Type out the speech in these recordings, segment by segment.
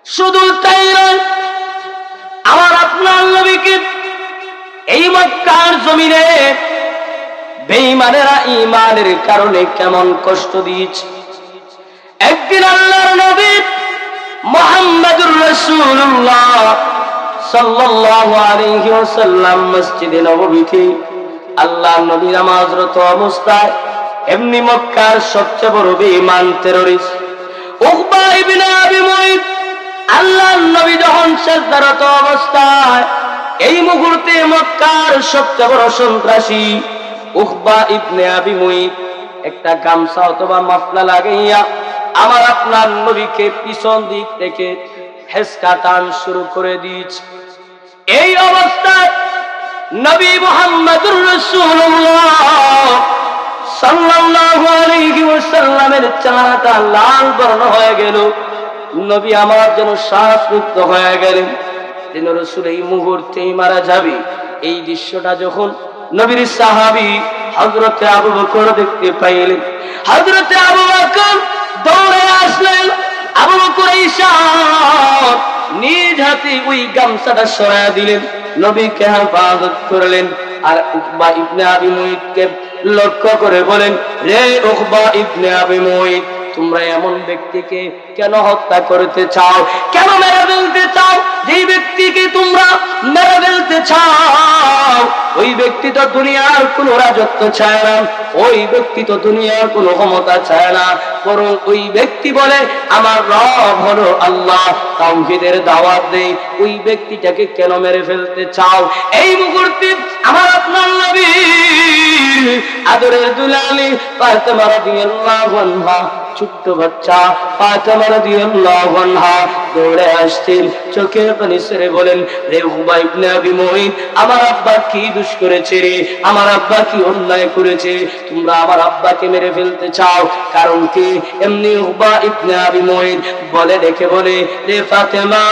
শুধু তাই নয়, আমার আপনার নবীকে এই মক্কার জমিনে বেঈমানেরা ঈমানের কারণে কেমন কষ্ট দিয়েছে। একদিন আল্লাহর নবী মুহাম্মদুর রাসূলুল্লাহ সাল্লাল্লাহু আলাইহি ওয়াসাল্লাম মসজিদে নববীতে আল্লাহর নবী নামাজরত অবস্থায় এমনি মক্কার সবচেয়ে বড় বেঈমান টেররিস্ট উকবা ইবনে আবি মুঈত আল্লাহর নবী যখন সিজদারত অবস্থায় এই মুহূর্তে মক্কার সবচেয়ে বড় সন্ত্রাসী উকবা ইবনে আবি মুঈত একটা গামছা অথবা মাফলা লাগাইয়া আমার আপনার নবীকে পিছন দিক থেকে হেসকা টান শুরু করে দিয়েছে। এই অবস্থায় নবী মুহাম্মদুর রাসূলুল্লাহ সাল্লাল্লাহু আলাইহি ওয়াসাল্লামের চেহারাটা লাল বর্ণ হয়ে গেল। নবী আমার যেন শ্বাসরুদ্ধ হয়ে গেলেন, যেন রাসূল এই মুহূর্তেই মারা যাবে। এই দৃশ্যটা যখন নবীর সাহাবী হযরতে আবু বকর দেখতে পাইলেন, হযরতে আবু বকর দৌড়ে আসলেন। আবু বকর ঈশা নিজ হাতে ওই গামছাটা সরায়া দিলেন, নবীকে হেফাজত করলেন। আর উকবা ইবনে আবি মুঈতকে লক্ষ্য করে বলেন, রে উকবা ইবনে আবি মুঈত, তোমরা এমন ব্যক্তিকে কেন হত্যা করতে চাও, কেন মেরে ফেলতে চাও? যে ব্যক্তিকে তোমরা মেরে ফেলতে চাও ওই ব্যক্তি তো দুনিয়ার কোন রাজত্ব চায় না, ওই ব্যক্তি তো দুনিয়ার কোন ক্ষমতা চায় না, বরং ওই ব্যক্তি বলে আমার রব হলো আল্লাহ, তাওহীদের দাওয়াত দেই। ওই ব্যক্তিটাকে কেন মেরে ফেলতে চাও? এই মুহূর্তে আমার আপনার নবী আদরের দুলালি ফাতেমা রাদিয়াল্লাহু আনহা, ছোট্ট বাচ্চা ফাতেমা রাদিয়াল্লাহু আনহা দৌড়ে আসছেন, চোখের পানি ছেড়ে বলেন, রে উকবা ইবনে আবি মুঈত, আমার আব্বা কি দোষ করেছে রে? আমার আব্বা কি অন্যায় করেছে? তোমরা আমার আব্বাকে মেরে ফেলতে চাও, কারণ কি? এমনি উকবা ইবনে আবি মুঈত বলে রেখে বলে, রে ফাতেমা,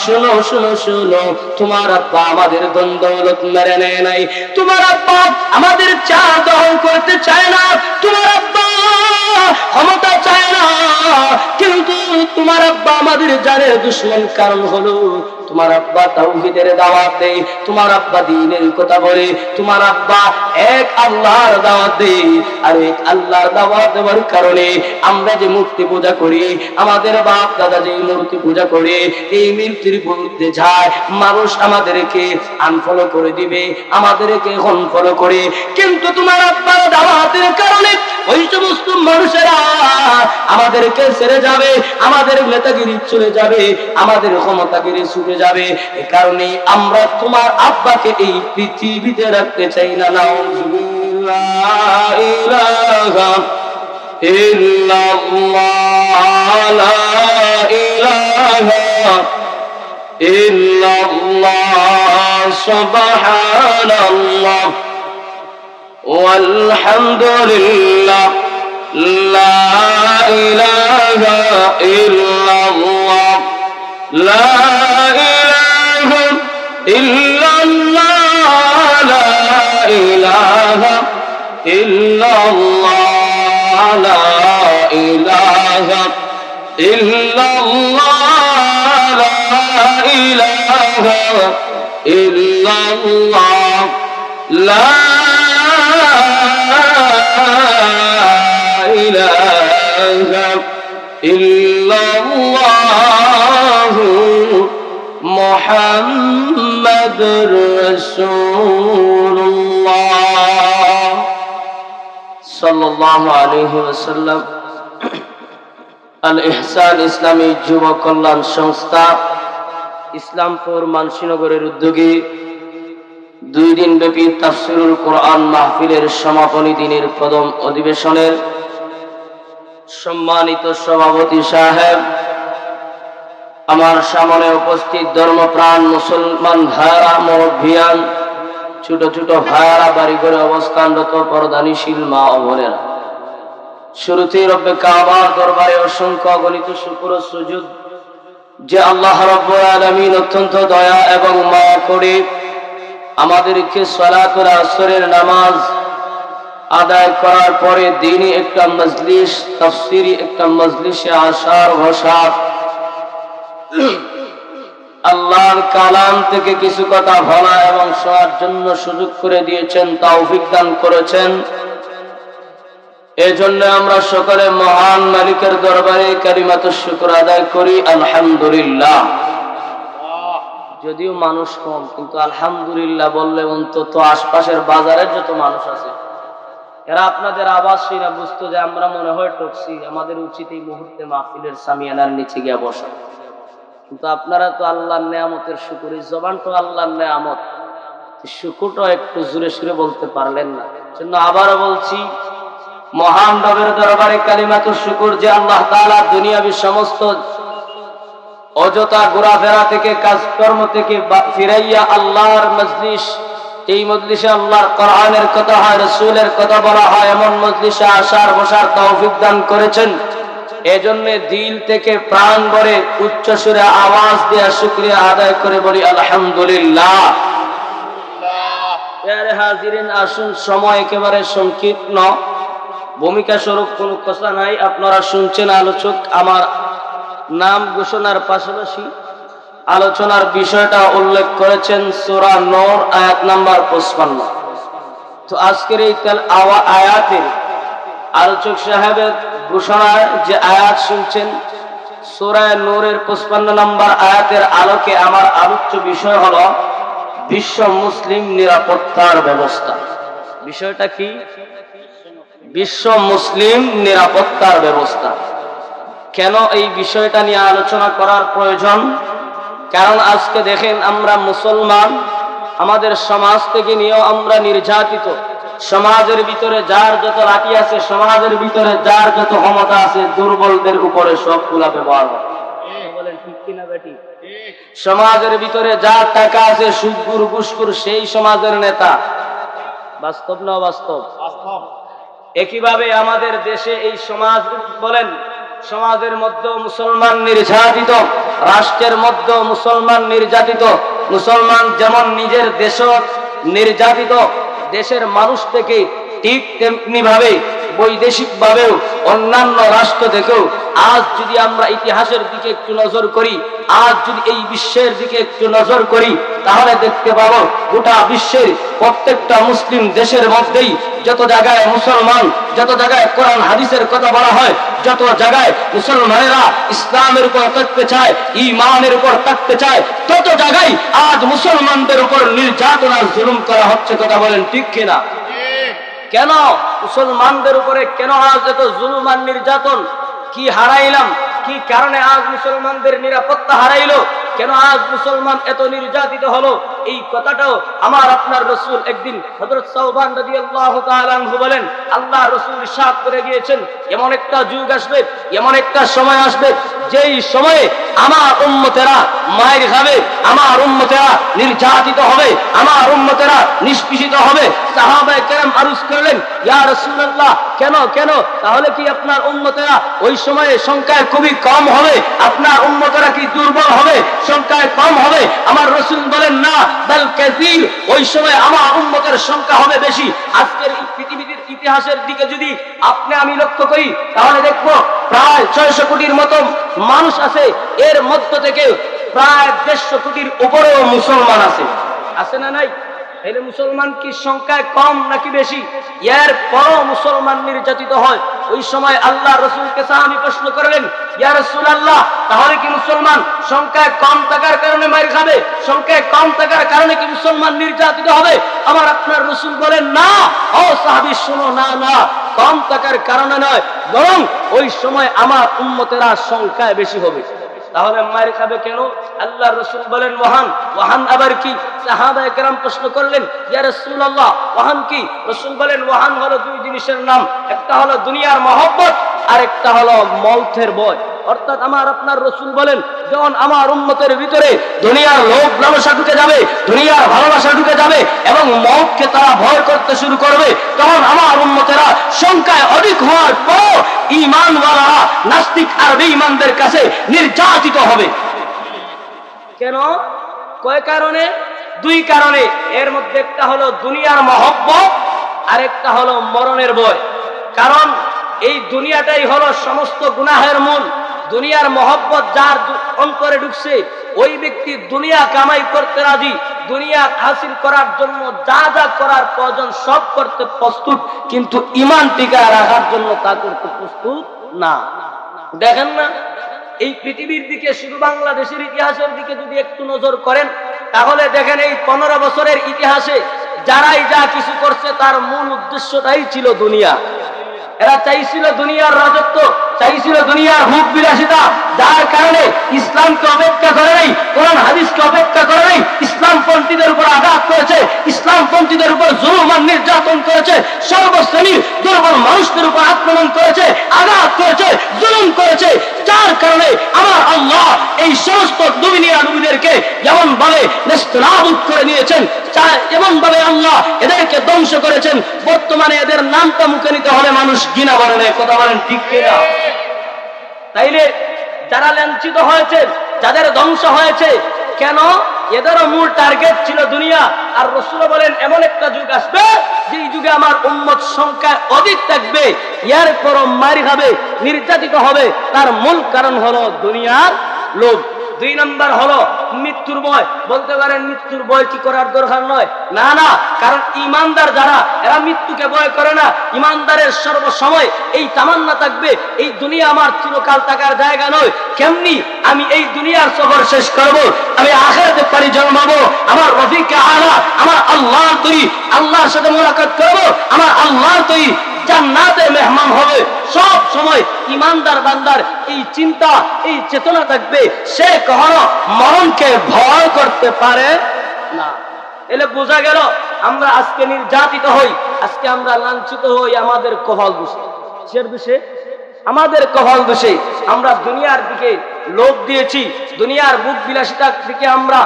শোনো শোনো শোনো, তোমার আব্বা আমাদের ধন দৌলত মেরে নেয় নাই, তোমার আব্বা আমাদের চা দহন করতে চায় না, তোমার আব্বা ক্ষমতা চায় না, কিন্তু তোমার আব্বা আমাদের জানের দুশমন। কারণ হলো তোমার আব্বা তাওহীদের দাওয়াত দেয়, তোমার আব্বা দ্বীনের কথা বলে, তোমার আব্বা এক আল্লাহর দাওয়াত দেয়। আর এক আল্লাহর দাওয়াত দেওয়ার কারণে আমরা যে মূর্তি পূজা করি, আমাদের বাপ দাদা যে মূর্তি পূজা করে, এই মূর্তির বিরুদ্ধে যায়, মানুষ আমাদেরকে আনফলো করে দিবে, আমাদেরকে অনফলো করে। কিন্তু তোমার আব্বার দাওয়াতের কারণে ওই সমস্ত মানুষেরা আমাদেরকে ছেড়ে যাবে, আমাদের নেতাগিরি চলে যাবে, আমাদের ক্ষমতাগিরি ছুটে যাবে। এই কারণে আমরা তোমার আব্বাকে এই পৃথিবীতে রাখতে চাই না। নাউযুবিল্লাহ, ইলাহা ইল্লাল্লাহ, লা ইলাহা ইল্লাল্লাহ, সুবহানাল্লাহ ওয়ালহামদুলিল্লাহ, লা ইলাহা ইল্লাল্লাহ, লা ইলাহা ইল্লাল্লাহ, লা ইলাহা ইল্লাল্লাহ, লা ইলাহা ইল্লাল্লাহ, লা ইলাহা ইল্লাল্লাহ, লা ইলাহা ইল্লাল্লাহ, মুহাম্মাদুর রাসূলুল্লাহ সাল্লাল্লাহু আলাইহি ওয়াসাল্লাম। আল ইহসান ইসলামী যুব কল্যাণ সংস্থা ইসলামপুর মানসীনগরের উদ্যোগে 2 দিন ব্যাপী তাফসীরুল কোরআন মাহফিলের সমাপনী দিনের প্রথম অধিবেশনের সম্মানিত সভাপতি সাহেব, আমার সামনে উপস্থিত ধর্মপ্রাণ মুসলমান ভাইরা, মুরব্বিয়ান, ছোট ছোট ভাইরা, বাড়ি ঘরে অবস্থানরত পর্দানিশীল মা ও বোনেরা, শুরুতেই রব্বে কাবার দরবারে অসংখ্য অগণিত শুকর ও সুজুদ যে আল্লাহ রাব্বুল আলামিন অত্যন্ত দয়া এবং মায়া করে আমাদেরকে সালাতুল আসরের নামাজ আদায় করার পরে দিনই একটা মজলিস, তাফসীরি একটা মজলিসে আসার বসার আল্লাহর কালাম থেকে কিছু কথা বলা এবং শোনার জন্য সুযোগ করে দিয়েছেন, তৌফিক দান করেছেন। এজন্য আমরা সকলে মহান মালিকের দরবারে কালিমাতুশ শুকর আদায় করি, আলহামদুলিল্লাহ। যদিও মানুষ কম, কিন্তু আলহামদুলিল্লাহ বললে অন্তত আশপাশের বাজারের যত মানুষ আছে এরা আপনাদের আওয়াজ শুনে বুঝতো যে আমরা মনে হয় টকছি, আমাদের উচিত এই মুহূর্তে মাহফিলের সামিয়ানার নিচে গিয়ে বসা। কিন্তু আপনারা তো আল্লাহর নেয়ামতের শুকর, এই জবান তো আল্লাহর নেয়ামত, শুকরটা একটু জোরে সুরে বলতে পারলেন না। জন্য আবারও বলছি, মহান রবের দরবারে কালিমাতুশ শুকর যে আল্লাহ তাআলা দুনিয়াবি সমস্ত অযথা ঘোরাফেরা থেকে, কাজকর্ম থেকে ফিরাইয়া আল্লাহর মজলিস, এই মজলিসে আল্লাহর কোরআনের কথা হয়, রাসূলের কথা বলা হয়, এমন মজলিসে আসার বসার তৌফিক দান করেছেন। এজন্য দিল থেকে প্রাণ ভরে উচ্চ সুরে আওয়াজ দিয়ে শুকরিয়া আদায় করে বলি আলহামদুলিল্লাহ। প্রিয় হাজিরিন, আসুন, সময় একেবারে সংক্ষিপ্ত, ভূমিকা স্বরূপ কোনো কথা নাই। আপনারা শুনছেন আলোচক আমার নাম ঘোষণার পাশাপাশি আলোচনার বিষয়টা উল্লেখ করেছেন সূরা নূর আয়াত নাম্বার 55। তো আজকের এই আয়াতের আলোচক সাহেবের ঘোষণায় যে আয়াত শুনছেন সূরা নূরের 55 নম্বর আয়াতের আলোকে আমার আলোচ্য বিষয় হলো বিশ্ব মুসলিম নিরাপত্তার ব্যবস্থা। বিষয়টা কি? বিশ্ব মুসলিম নিরাপত্তার ব্যবস্থা। কেন এই বিষয়টা নিয়ে আলোচনা করার প্রয়োজন? কারণ আজকে দেখেন, আমরা মুসলমান, আমাদের সমাজ থেকে নিয়েও আমরা নির্যাতিত। সমাজের ভিতরে যার যত লাঠি আছে, সমাজের ভিতরে যার যত ক্ষমতা আছে, দুর্বলদের উপরে সবগুলা ব্যবহার করে। বলেন ঠিক কিনা বেটি? সমাজের ভিতরে যার টাকা আছে, সুদগুর ঘুষখোর, সেই সমাজের নেতা। বাস্তব না অবাস্তব? একইভাবে আমাদের দেশে এই সমাজ বলেন, সমাজের মধ্যে মুসলমান নির্যাতিত, রাষ্ট্রের মধ্যে মুসলমান নির্যাতিত। মুসলমান যেমন নিজের দেশ নির্যাতিত, দেশের মানুষ থেকে ঠিক তেমনি ভাবে বৈদেশিক ভাবেও অন্যান্য রাষ্ট্র থেকেও আজ যদি আমরা ইতিহাসের দিকে একটু নজর করি, আজ যদি এই বিশ্বের দিকে একটু নজর করি, তাহলে দেখতে পাবো গোটা বিশ্বের প্রত্যেকটা মুসলিম দেশের মধ্যেই যত জায়গায় মুসলমান, যত জায়গায় কোরআন হাদিসের কথা বলা হয়, যত জায়গায় মুসলমানেরা ইসলামের উপর থাকতে চায়, ঈমানের উপর থাকতে চায়, তত জায়গায় আজ মুসলমানদের উপর নির্যাতন আর জুলুম করা হচ্ছে। কথা বলেন ঠিক কিনা? কেন মুসলমানদের উপরে কেন আজ এত জুলুম আর নির্যাতন? কি হারাইলাম? কি কারণে আজ মুসলমানদের নিরাপত্তা হারাইলো? কেন আজ মুসলমান এত নির্যাতিত হলো? এই কথাটাও আমার আপনার রাসূল একদিন হযরত সাওবান রাদিয়াল্লাহু তাআলা আনহু বলেন, আল্লাহ রাসূল ইরশাদ করে গিয়েছেন, এমন একটা যুগ আসবে, এমন একটা সময় আসবে, যেই সময়ে আমার উম্মতেরা মায়ের খাবে, আমার উম্মতেরা নির্যাতিত হবে, আমার উম্মতেরা নিষ্পেষিত হবে। সাহাবায়ে কেরাম আরজ করলেন, ইয়া রাসূলুল্লাহ, কেন কেন? তাহলে কি আপনার উম্মতেরা ওই সময়ে সংখ্যায় খুবই কম হবে? আপনার উম্মতেরা কি দুর্বল হবে, সংখ্যায় কম হবে? আমার রাসূল বলেন, না, বাল কাসীর, ওই সময় আমার উম্মতের সংখ্যা হবে বেশি। আজকের পৃথিবীর ইতিহাসের দিকে যদি আপনি আমি লক্ষ্য করি, তাহলে দেখব প্রায় 600 কোটির মতো মানুষ আছে, এর মধ্য থেকে প্রায় 150 কোটির উপরেও মুসলমান আছে। আছে না নাই? এর মুসলমান কি সংখ্যায় কম নাকি বেশি? এর পরও মুসলমান নির্যাতিত হয়। ওই সময় আল্লাহ রাসূলকে সাহাবী প্রশ্ন করলেন, ইয়া রাসূলুল্লাহ, তাহলে কি মুসলমান সংখ্যায় কম থাকার কারণে মার খাবে? সংখ্যায় কম থাকার কারণে কি মুসলমান নির্যাতিত হবে? আমার আপনার রাসূল বলেন, না ও সাহাবী, শুনো, না না, কম থাকার কারণে নয়, বরং ওই সময় আমার উম্মতেরা সংখ্যায় বেশি হবে। তাহলে মার খাবে কেন? আল্লাহর রাসূল বলেন, ওয়াহান। ওয়াহান আবার কি? সাহাবায়ে কেরাম প্রশ্ন করলেন, ইয়া রাসূলুল্লাহ, ওয়াহান কি? রাসূল বলেন, ওয়াহান হলো দুই জিনিসের নাম, একটা হলো দুনিয়ার মহব্বত, আর একটা হলো মৌতের ভয়। অর্থাৎ আমার আপনার রাসূল বলেন, যখন আমার উম্মতের ভিতরে দুনিয়ার লোভ লালসা ঢুকে যাবে, দুনিয়ার ভালোবাসা ঢুকে যাবে এবং মওতকে তারা ভয় করতে শুরু করবে, তখন আমার উম্মতেরা সংখ্যায় অধিক হওয়ার পর ঈমানওয়ালারা নাস্তিক আর বেঈমানদের কাছে নির্যাতিত হবে। কেন? কয় কারণে? দুই কারণে। এর মধ্যে একটা হলো দুনিয়ার মহব্বত, আর একটা হলো মরণের ভয়। কারণ এই দুনিয়াটাই হলো সমস্ত গুনাহের মূল। দুনিয়ার মহব্বত যার অন্তরে ঢুকছে ওই ব্যক্তি দুনিয়া কামাই করতে রাজি, দুনিয়া হাসিল করার জন্য যা যা করার প্রয়োজন সব করতে প্রস্তুত, কিন্তু ঈমান টিকায় রাখার জন্য তা করতে প্রস্তুত না। দেখেন না, এই পৃথিবীর দিকে শুধু বাংলাদেশের ইতিহাসের দিকে যদি একটু নজর করেন তাহলে দেখেন এই 15 বছরের ইতিহাসে যারাই যা কিছু করছে তার মূল উদ্দেশ্যটাই ছিল দুনিয়া। এরা চাইছিল দুনিয়ার রাজত্ব, চাইছিল দুনিয়ার ভোগ বিলাসিতা, যার কারণে ইসলামকে অপেক্ষা করে নাই, কোরআন হাদিসকে অপেক্ষা করে নাই, ইসলামপন্থীদের উপর আঘাত করেছে, ইসলামপন্থীদের উপর জুলুম আর নির্যাতন করেছে, সর্বশ্রেণীর দুর্বল মানুষদের উপর আক্রমণ করেছে, আঘাত করেছে, জুলুম করেছে, যার কারণে আমার আল্লাহ এই সমস্ত নবীদেরকে যেমন ভাবে নেস্তনাবুদ করে নিয়েছেন, এমন ভাবে আল্লাহ এদেরকে ধ্বংস করেছেন। বর্তমানে এদের নামটা মুখে নিতে হলে মানুষ ঘৃণা বলে না, কথা বলেন ঠিক কিনা? তাইলে যারা লাঞ্ছিত হয়েছে, যাদের ধ্বংস হয়েছে, কেন? এদেরও মূল টার্গেট ছিল দুনিয়া। আর রাসূল বলেন এমন একটা যুগ আসবে যে যুগে আমার উম্মত সংখ্যা অধিক থাকবে, এর পর মারি খাবে, নির্যাতিত হবে, তার মূল কারণ হলো দুনিয়ার লোভ। 2 নম্বর হলো মৃত্যুর ভয়। বলতে পারেন মৃত্যুর ভয় কি করার দরকার নয়? না না, কারণ ইমানদার যারা এরা মৃত্যুকে ভয় করে না। ইমানদারের সর্বসময় এই তামান্না থাকবে এই দুনিয়া আমার চিরকাল থাকার জায়গা নয়, কেমনি আমি এই দুনিয়ার সফর শেষ করব, আমি আখিরাতে পারি জন্মাবো, আমার রফিকে আলা আমার আল্লাহর তৈরি, আল্লাহর সাথে মুলাকাত করব, আমার আল্লাহর তৈরি জান্নাতে মেহমান হবে। সব সময় ইমানদার বান্দার এই চিন্তা এই চেতনা থাকবে, সে কখনো মরণকে ভয় করতে পারে না। এলে বোঝা গেল আমরা আজকে নির্যাতিত হই, আজকে আমরা লাঞ্ছিত হই আমাদের কপাল দোষে। কিসের দোষে? আমাদের কপাল দোষে। আমরা দুনিয়ার দিকে লোভ দিয়েছি, দুনিয়ার বুক বিলাসিতার দিকে আমরা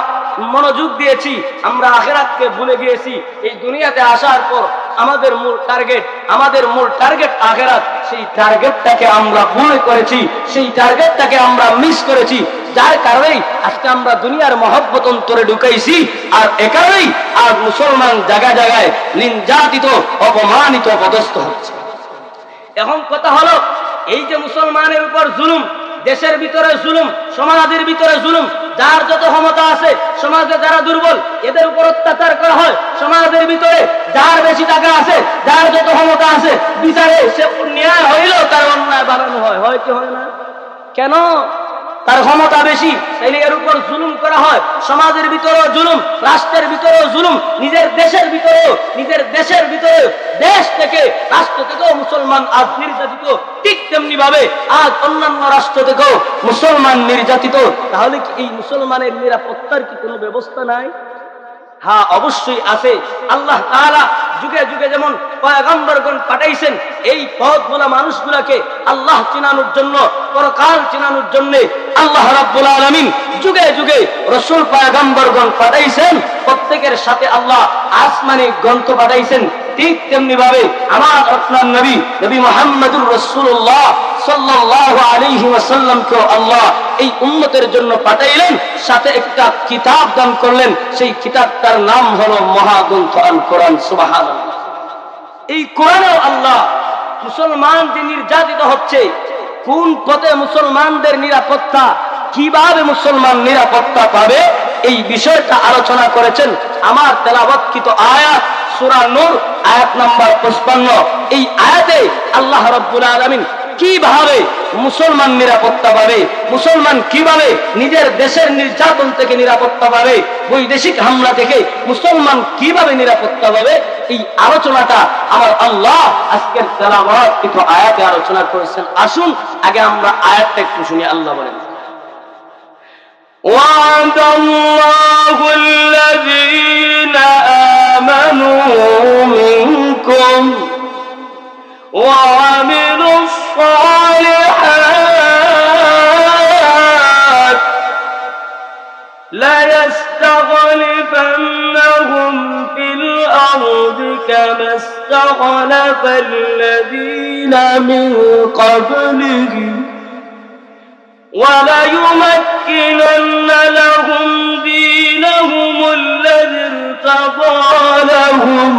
মনোযোগ দিয়েছি, আমরা আখিরাতকে ভুলে গিয়েছি। এই দুনিয়াতে আসার পর আমাদের মূল টার্গেট আখিরাত, সেই টার্গেটটাকে আমরা ভুল করেছি, সেই টার্গেটটাকে আমরা মিস করেছি, যার কারণেই আজকে আমরা দুনিয়ার মহব্বত অন্তরে ঢুকাইছি। আর এ কারণেই আজ মুসলমান জায়গায় জায়গায় নির্যাতিত, অপমানিত, অপদস্থ হচ্ছে। এখন কথা হলো, এই যে মুসলমানের উপর জুলুম, দেশের ভিতরে জুলুম, সমাজের ভিতরে জুলুম, যার যত ক্ষমতা আছে, সমাজে যারা দুর্বল এদের উপর অত্যাচার করা হয়, সমাজের ভিতরে যার বেশি টাকা আছে, যার যত ক্ষমতা আছে, বিচারে সে ন্যায় হইলেও তার অন্যায় বাড়ানো হয়, হয় কি হয় না? কেন? তার ক্ষমতা বেশি, তাইলে এর উপর জুলুম করা হয়। সমাজের ভিতরেও জুলুম, রাষ্ট্রের ভিতরেও জুলুম, নিজের দেশের ভিতরেও, দেশ থেকে রাষ্ট্র থেকেও মুসলমান আজ নির্যাতিত। ঠিক তেমনি ভাবে আজ অন্যান্য রাষ্ট্র থেকেও মুসলমান নির্যাতিত। তাহলে কি এই মুসলমানের নিরাপত্তার কি কোনো ব্যবস্থা নাই? হ্যাঁ, অবশ্যই আছে। আল্লাহ তাআলা যুগে যুগে যেমন পয়গম্বরগণ পাঠাইছেন এই পথগুলা মানুষগুলাকে আল্লাহ চিনানোর জন্য, পরকাল চিনানোর জন্য আল্লাহ রাব্বুল আলামিন যুগে যুগে রাসূল পয়গম্বরগণ পাঠাইছেন। প্রত্যেকের সাথে আল্লাহ আসমানি গ্রন্থ পাঠাইছেন। ঠিক তেমনি ভাবে আমার আপনার নবী মুহাম্মদুর রাসূলুল্লাহ সাল্লাল্লাহু আলাইহি ওয়াসাল্লামকে আল্লাহ এই উম্মতের জন্য পাঠাইলেন, সাথে একটা কিতাব দান করলেন। সেই কিতাবটার নাম হলো মহাগ্রন্থ আল কোরআন। সুবহানাল্লাহ। এই কোরআনেও আল্লাহ মুসলমান যে নির্যাতিত হচ্ছে, কোন পথে মুসলমানদের নিরাপত্তা, কিভাবে মুসলমান নিরাপত্তা পাবে, এই বিষয়টা আলোচনা করেছেন। আমার তেলাওয়াতকৃত আয়াত সূরা নূর আয়াত নাম্বার 55। এই আয়াতে আল্লাহ রাব্বুল আলামিন কিভাবে মুসলমান নিরাপত্তা পাবে, মুসলমান কিভাবে নিজের দেশের নির্যাতন থেকে নিরাপত্তা পাবে, বৈদেশিক হামলা থেকে মুসলমান কিভাবে নিরাপত্তা পাবে, এই আলোচনাটা আমার আল্লাহ আজকের তেলাওয়াতকৃত আয়াতে আলোচনা করেছেন। আসুন আগে আমরা আয়াতটা একটু শুনি। আল্লাহ বলেন, وعد الله الذين آمنوا منكم وعملوا الصالحات ليستخلفنهم في الأرض كما استخلف الذين من قبلهم وليمكنن لهم دينهم الذي ارتضى لهم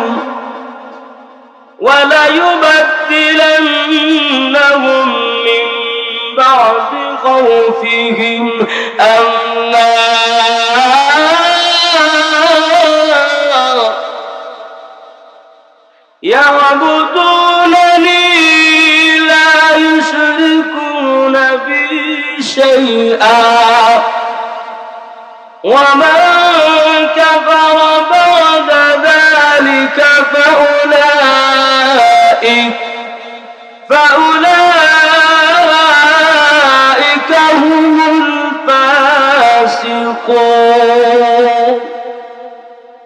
وليبدلنهم من بعد خوفهم أمنا يعبدونني لا يشركون بي شيئا ومن كفر بعد ذلك فأولئك هم الفاسقون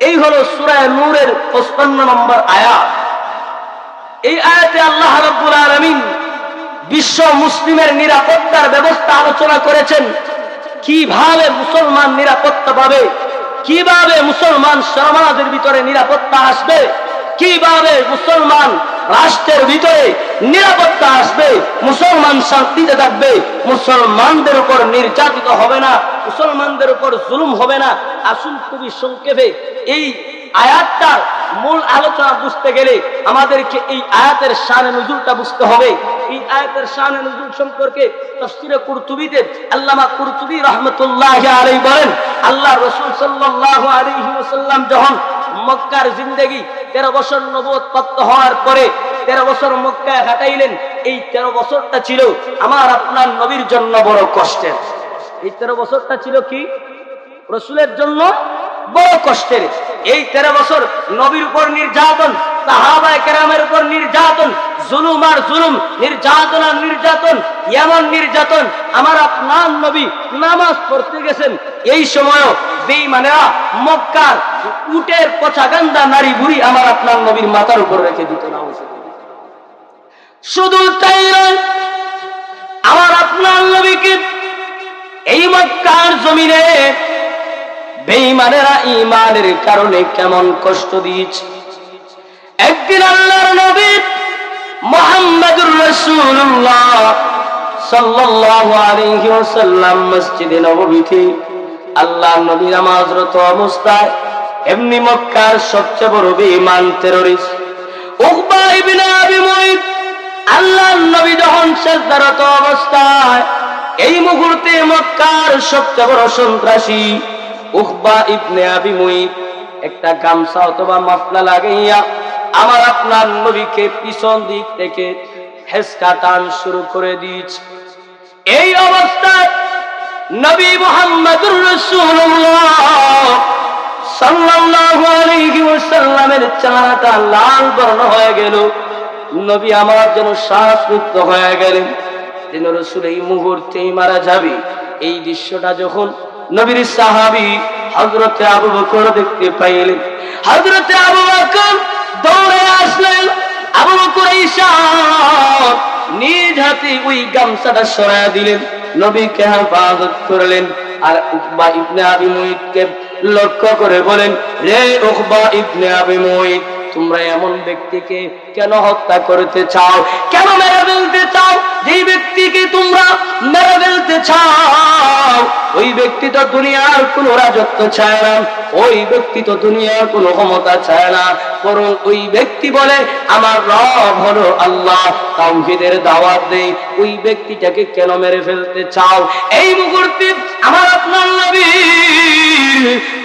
এই হলো সূরা নূরের 55 নম্বর আয়াত। এই আয়াতে আল্লাহ রাব্বুল আলামিন বিশ্ব মুসলিমের নিরাপত্তার ব্যবস্থা আলোচনা করেছেন। কিভাবে মুসলমান নিরাপত্তা পাবে, কিভাবে মুসলমান সমাজের ভিতরে নিরাপত্তা আসবে, কিভাবে মুসলমান রাষ্ট্রের ভিতরে নিরাপত্তা আসবে, মুসলমান শান্তিতে থাকবে, মুসলমানদের উপর নির্যাতিত হবে না, মুসলমানদের উপর জুলুম হবে না। আসুন খুবই সংক্ষেপে এই আয়াতটার মূল আলোচনা বুঝতে গেলে আমাদেরকে এই আয়াতের শানে নুজুলটা বুঝতে হবে। এই আয়াতের শানে নুজুল সম্পর্কে তাফসীরে কুরতুবীতে আল্লামা কুরতুবী রাহমাতুল্লাহি আলাইহি বলেন, আল্লাহ রাসূল সাল্লাল্লাহু আলাইহি ওয়াসাল্লাম যখন মক্কার জিন্দেগি 13 বছর নবুয়ত প্রাপ্ত হওয়ার পরে 13 বছর মক্কায় কাটাইলেন। এই 13 বছরটা ছিল আমার আপনার নবীর জন্য বড় কষ্টের। এই 13 বছরটা ছিল কি রাসূলের জন্য বড় কষ্টের। এই 13 বছর নবীর উপর নির্যাতন, সাহাবায়ে কেরামের উপর নির্যাতন, জুলুম আর জুলুম, নির্যাতন আর নির্যাতন, এমন নির্যাতন আমার আপনার নবী নামাজ পড়তে গেছেন এই সময়ও বেঈমানেরা মক্কার উটের পচা গান্দা নারী বুড়ি আমার আপনার নবীর মাথার উপর রেখে দিত না। শুধু তাই নয়, আমার আপনার নবীকে এই মক্কার জমিনে বেঈমানেরা ঈমানের কারণে কেমন কষ্ট দিয়েছে। একদিন আল্লাহর নবী মুহাম্মদুর রাসূলুল্লাহ সাল্লাল্লাহু আলাইহি ওয়াসাল্লাম মসজিদে নববীতে আল্লাহর নবী নামাজরত অবস্থায় এমনি মক্কার সবচেয়ে বড় বেঈমান টেররিস্ট উকবা ইবনে আবি মুঈত আল্লাহর নবী যখন সিজদারত অবস্থায় এই মুহূর্তে মক্কার সবচেয়ে বড় সন্ত্রাসী উকবা ইবনে আবি মুঈত একটা গামছা অথবা মাফলা লাগাইয়া আমার আপনার নবীকে পিছন দিক থেকে হেসকা টান শুরু করে দিয়েছে। এই অবস্থায় নবী মুহাম্মদুর রাসূলুল্লাহ সাল্লাল্লাহু আলাইহি ওয়াসাল্লামের চেহারাটা লাল বর্ণ হয়ে গেল। নবী আমার যেন শ্বাসরুদ্ধ হয়ে গেলেন, যেন রাসূল এই মুহূর্তেই মারা যাবে। এই দৃশ্যটা যখন নবীর সাহাবী হযরতে আবু বকর দেখতে পাইলেন, হযরতে আবু বকর দৌড়ে আসলেন। আবু বকর ঈশা নিজ হাতে ওই গামছাটা সরায়া দিলেন, নবীকে হেফাজত করলেন। আর উকবা ইবনে আবি মুঈতকে লক্ষ্য করে বলেন, রে উকবা ইবনে আবি মুঈত, তোমরা এমন ব্যক্তিকে কেন হত্যা করতে চাও, কেন মেরে ফেলতে চাও? যে ব্যক্তিকে তোমরা মেরে ফেলতে চাও ওই ব্যক্তি তো দুনিয়ার কোন রাজত্ব চায় না, ওই ব্যক্তি তো দুনিয়ার কোন ক্ষমতা চায় না, বরং ওই ব্যক্তি বলে আমার রব হলো আল্লাহ, তাওহীদের দাওয়াত দেই। ওই ব্যক্তিটাকে কেন মেরে ফেলতে চাও? এই মুহূর্তে আমার আপনার নবী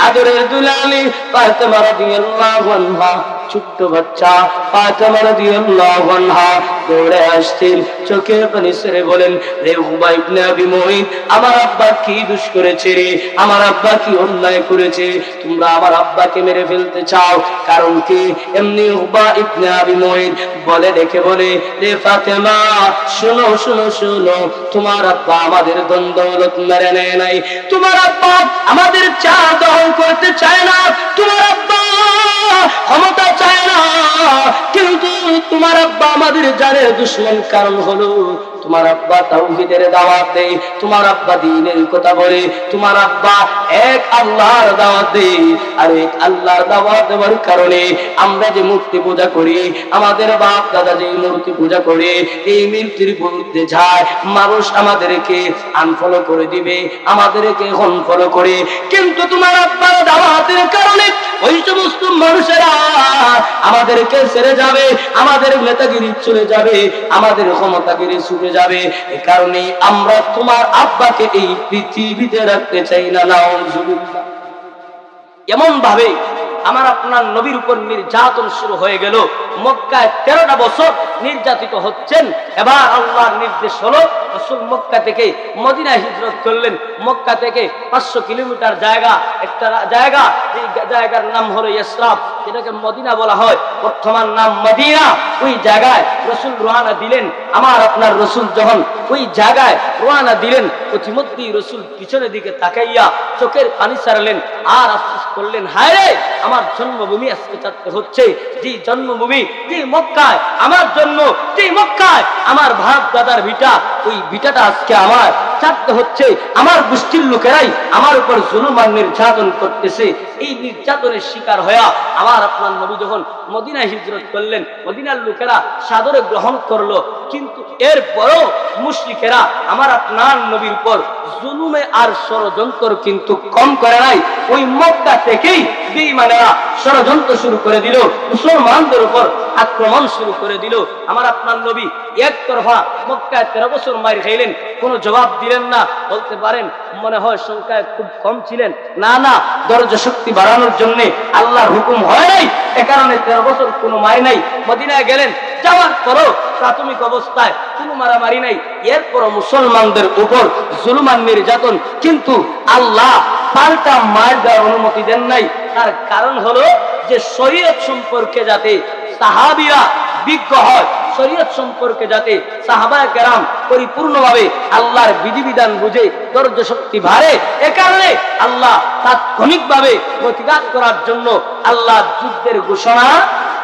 আদরের দুলালি ফাতেমা রাদিয়াল্লাহু আনহা, ছোট্ট বাচ্চা ফাতেমা রাদিয়াল্লাহু আনহা দৌড়ে আসতেন, চোখের পানি ছেড়ে বলেন, রে উকবা ইবনে আবি মুঈত, আমার আব্বা কি দোষ করেছে রে, আমার আব্বা কি অন্যায় করেছে, তোমরা আমার আব্বাকে মেরে ফেলতে চাও? কারণ কি? এমনি উকবা ইবনে আবি মুঈত বলে দেখে বলে, রে ফাতেমা, শোনো শোনো শোনো, তোমার আব্বা আমাদের ধন দৌলত মেরে নেয় নাই, তোমার আব্বা আমাদের চা দহন করতে চায় না, তোমার আব্বা ক্ষমতা চায় না, কিন্তু তোমার আব্বা আমাদের জানের দুশমন। কারণ হলো তোমার আব্বা তাওহীদের দাওয়াত দেয়, তোমার আব্বা দ্বীনের কথা বলে, তোমার আব্বা এক আল্লাহর দাওয়াত দেয়। আর এক আল্লাহর দাওয়াত দেওয়ার কারণে আমরা যে মূর্তি পূজা করি, আমাদের বাপ দাদা যে মূর্তি পূজা করে, এই মূর্তির বিরুদ্ধে যায়, মানুষ আমাদেরকে আনফলো করে দিবে, আমাদেরকে অনফলো করে। কিন্তু তোমার আব্বার দাওয়াতের কারণে ওই সমস্ত মানুষেরা আমাদেরকে ছেড়ে যাবে, আমাদের নেতাগিরি চলে যাবে, আমাদের ক্ষমতাগিরি ছুটে যাবে। এই কারণে আমরা তোমার আব্বাকে এই পৃথিবীতে রাখতে চাই না। নাউজুবিল্লাহ। এমন ভাবে আমার আপনার নবীর উপর নির্যাতন শুরু হয়ে গেল। মক্কায় 13টা বছর নির্যাতিত হচ্ছেন। এবার আল্লাহর নির্দেশ হলো, রাসূল মক্কা থেকে মদিনায় হিজরত করলেন। মক্কা থেকে 500 কিলোমিটার জায়গা, একটা জায়গা, এই জায়গার নাম হলো ইসরাফ, যেটাকে মদিনা বলা হয়, বর্তমান নাম মদিনা। ওই জায়গায় রাসূল রওনা দিলেন। আমার আপনার রাসূল যখন ওই জায়গায় রওনা দিলেন, প্রতিমধ্যেই রাসূল পিছনের দিকে তাকাইয়া চোখের পানি ছাড়লেন আর আফসোস করলেন, হায় রে, আমার জন্মভূমি আজকে ছাড়তে হচ্ছে। যে জন্মভূমি, যে মক্কায় আমার জন্ম, যে মক্কায় আমার বাপ দাদার ভিটা, ওই ভিটাটা আজকে আমার ছাড়তে হচ্ছে। আমার গোষ্ঠীর লোকেরাই আমার উপর জুলুম আর নির্যাতন করতেছে। এই নির্যাতনের শিকার হয়ে আমার আপনার নবী যখন মদিনায় হিজরত করলেন, মদিনার লোকেরা সাদরে গ্রহণ করলো। কিন্তু এরপরও মুশরিকেরা আমার আপনার নবীর উপর জুলুমে আর ষড়যন্ত্র কিন্তু কম করে নাই। ওই মক্কা থেকেই বেঈমানেরা ষড়যন্ত্র শুরু করে দিল, মুসলমানদের উপর আক্রমণ শুরু করে দিল। আমার আপনার নবী একতরফা মক্কায় 13 বছর মার খাইলেন, কোনো জবাব দিলেন না। বলতে পারেন মনে হয় সংখ্যায় খুব কম ছিলেন। না না, দরজা শক্তি বাড়ানোর জন্য আল্লাহর হুকুম হয় নাই, এ কারণে 13 বছর কোনো মার নাই। মদিনায় গেলেন, যাওয়ার পরও প্রাথমিক অবস্থায় কোনো মারামারি নাই। এরপরও মুসলমানদের উপর জুলুম আর নির্যাতন, কিন্তু আল্লাহ পাল্টা মার দেওয়ার অনুমতি দেন নাই। তার কারণ হলো যে শরীয়ত সম্পর্কে যাতে সাহাবীরা বিজ্ঞ হয়, শরীয়ত সম্পর্কে যাতে সাহাবায়ে কেরাম পরিপূর্ণভাবে আল্লাহর বিধিবিধান বুঝে ধৈর্য শক্তি বাড়ে। এ কারণে আল্লাহ তাৎক্ষণিকভাবে প্রতিঘাত করার জন্য আল্লাহ যুদ্ধের ঘোষণা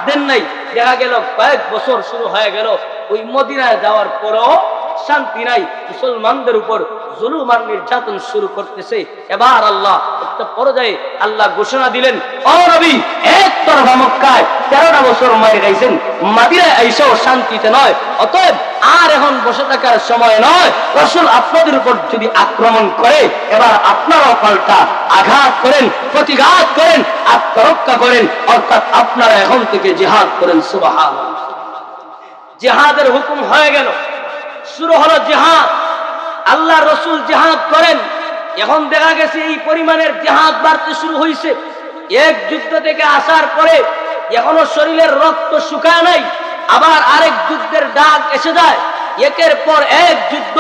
দেন নাই। দেখা গেল কয়েক বছর শুরু হয়ে গেল, ওই মদিনায় যাওয়ার পরও শান্তি নাই, মুসলমানদের উপর জুলুম আর নির্যাতন শুরু করতেছে। এবার আল্লাহ একটা পর্যায়ে আল্লাহ ঘোষণা দিলেন, ও নবী, একতরফা মক্কায় 13টা বছর মার খাইছেন, মদিনায় আইসাও শান্তিতে নয়, অতএব আর এখন বসে থাকার সময় নয়। রাসূল আপনাদের উপর যদি আক্রমণ করে, এবার আপনারাও পাল্টা আঘাত করেন, প্রতিঘাত করেন, আত্মরক্ষা করেন, অর্থাৎ আপনারা এখন থেকে জিহাদ করেন। সুবহানাল্লাহ। জিহাদের হুকুম হয়ে গেল, শুরু হলো জিহাদ। আল্লাহ রাসূল জিহাদ করেন। এখন দেখা গেছে এই পরিমাণের জিহাদ বাড়তে শুরু হয়েছে। এক যুদ্ধ থেকে আসার পরে এখনো শরীরের রক্ত শুকায় নাই, আবার আরেক যুদ্ধের ডাক এসে যায়। একের পর এক যুদ্ধ।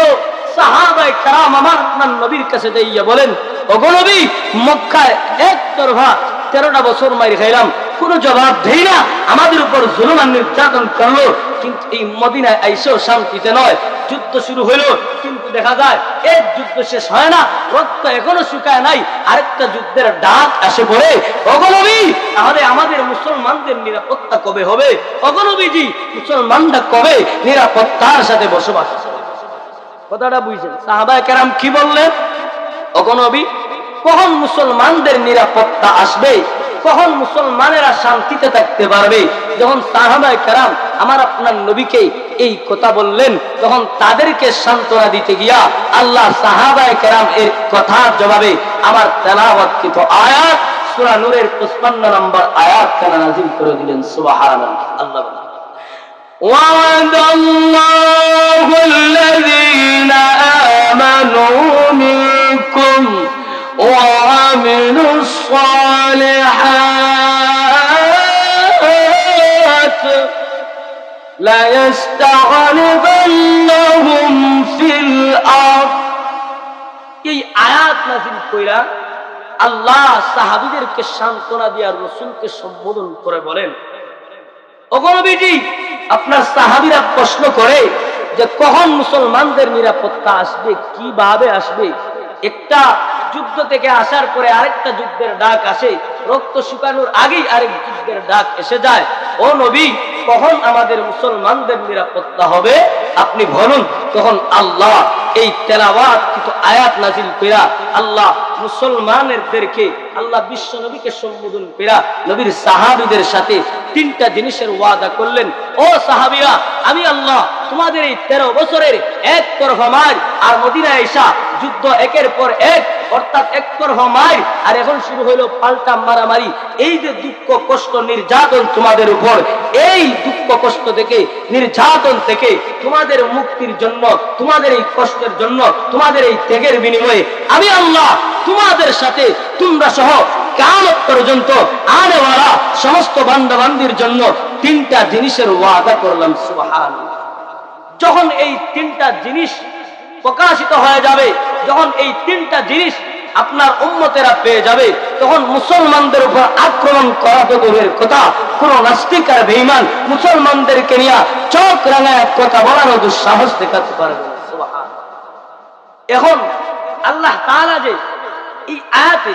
সাহাবায়ে কেরাম আমার আপনার নবীর কাছে যাইয়া বলেন, ওগো নবী, মক্কায় একতরফা 13টা বছর মার খাইলাম, কোনো জবাব দেই না, আমাদের উপর জুলুম আর নির্যাতন করলো, কিন্তু এই মদিনায় আইসেও শান্তিতে নয়। যুদ্ধ শুরু হইলো, কিন্তু দেখা যায় এক যুদ্ধ শেষ হয় না, রক্ত এখনো শুকায় নাই, আরেকটা যুদ্ধের ডাক আসে পড়ে। ওগো নবী, তাহলে আমাদের মুসলমানদের নিরাপত্তা কবে হবে? ওগো নবীজি, মুসলমানরা কবে নিরাপত্তার সাথে বসবাস? কথাটা বুঝছেন? সাহাবায়ে কেরাম কি বললেন? ওগো নবী, কখন মুসলমানদের নিরাপত্তা আসবে, কখন মুসলমানেরা শান্তিতে থাকতে পারবে? যখন সাহাবায়ে কেরাম আমার আপনার নবীকে এই কথা বললেন, তখন তাদেরকে সান্ত্বনা দিতে গিয়া আল্লাহ সাহাবায়ে কেরাম এর কথার জবাবে আমার তেলাওয়াতকৃত আয়াত সূরা নূরের 55 নম্বর আয়াত কানা নাযিল করে দিলেন। সুবহানাল্লাহ। আল্লাহ বলেন, وعد الله الذين آمنوا منكم وعملوا الصالحات ليستخلفنهم في الأرض। এই আয়াত নাযিল কইরা আল্লাহ সাহাবীদেরকে সান্ত্বনা দিয়া রাসূলকে সম্বোধন করে বলেন, ওগো নবীজি, আপনার সাহাবীরা প্রশ্ন করে যে কখন মুসলমানদের নিরাপত্তা আসবে, কিভাবে আসবে? একটা যুদ্ধ থেকে আসার পরে আরেকটা যুদ্ধের ডাক আসে, রক্ত শুকানোর আগেই আরেক যুদ্ধের ডাক এসে যায়। ও নবী, কখন আমাদের মুসলমানদের নিরাপত্তা হবে আপনি বলুন। তখন আল্লাহ এই তেলাওয়াত কিন্তু আয়াত নাযিল কইরা আল্লাহ মুসলমানদেরকে, আল্লাহ বিশ্ব নবীকে সম্বোধন কইরা নবীর সাহাবীদের সাথে 3টা জিনিসের ওয়াদা করলেন। ও সাহাবীরা, আমি আল্লাহ তোমাদের এই 13 বছরের একতরফা মার আর মদিনায় আইসা যুদ্ধ একের পর এক, অর্থাৎ একতরফা মার, আর এখন শুরু হইলো পাল্টা মারামারি। এই যে দুঃখ কষ্ট নির্যাতন তোমাদের উপর, এই দুঃখ কষ্ট থেকে নির্যাতন থেকে তোমাদের মুক্তির জন্য, তোমাদের এই কষ্টের জন্য, তোমাদের এই ত্যাগের বিনিময়ে আমি আল্লাহ তোমাদের সাথে, তোমরা সহ কিয়ামত পর্যন্ত আনেওয়ালা সমস্ত বান্দাবান্দির জন্য তিনটা জিনিসের ওয়াদা করলাম। সুবহানাল্লাহ। যখন এই তিনটা জিনিস প্রকাশিত হয়ে যাবে, যখন এই তিনটা জিনিস আপনার উম্মতেরা পেয়ে যাবে, তখন মুসলমানদের উপর আক্রমণ করা তো দূরের কথা, কোন নাস্তিক আর বেঈমান মুসলমানদেরকে নিয়ে চোখ রাঙায় কথা বলার দুঃসাহস দেখাতে পারবে না। সুবহানাল্লাহ। এখন আল্লাহ তাআলা যে এই আয়াতে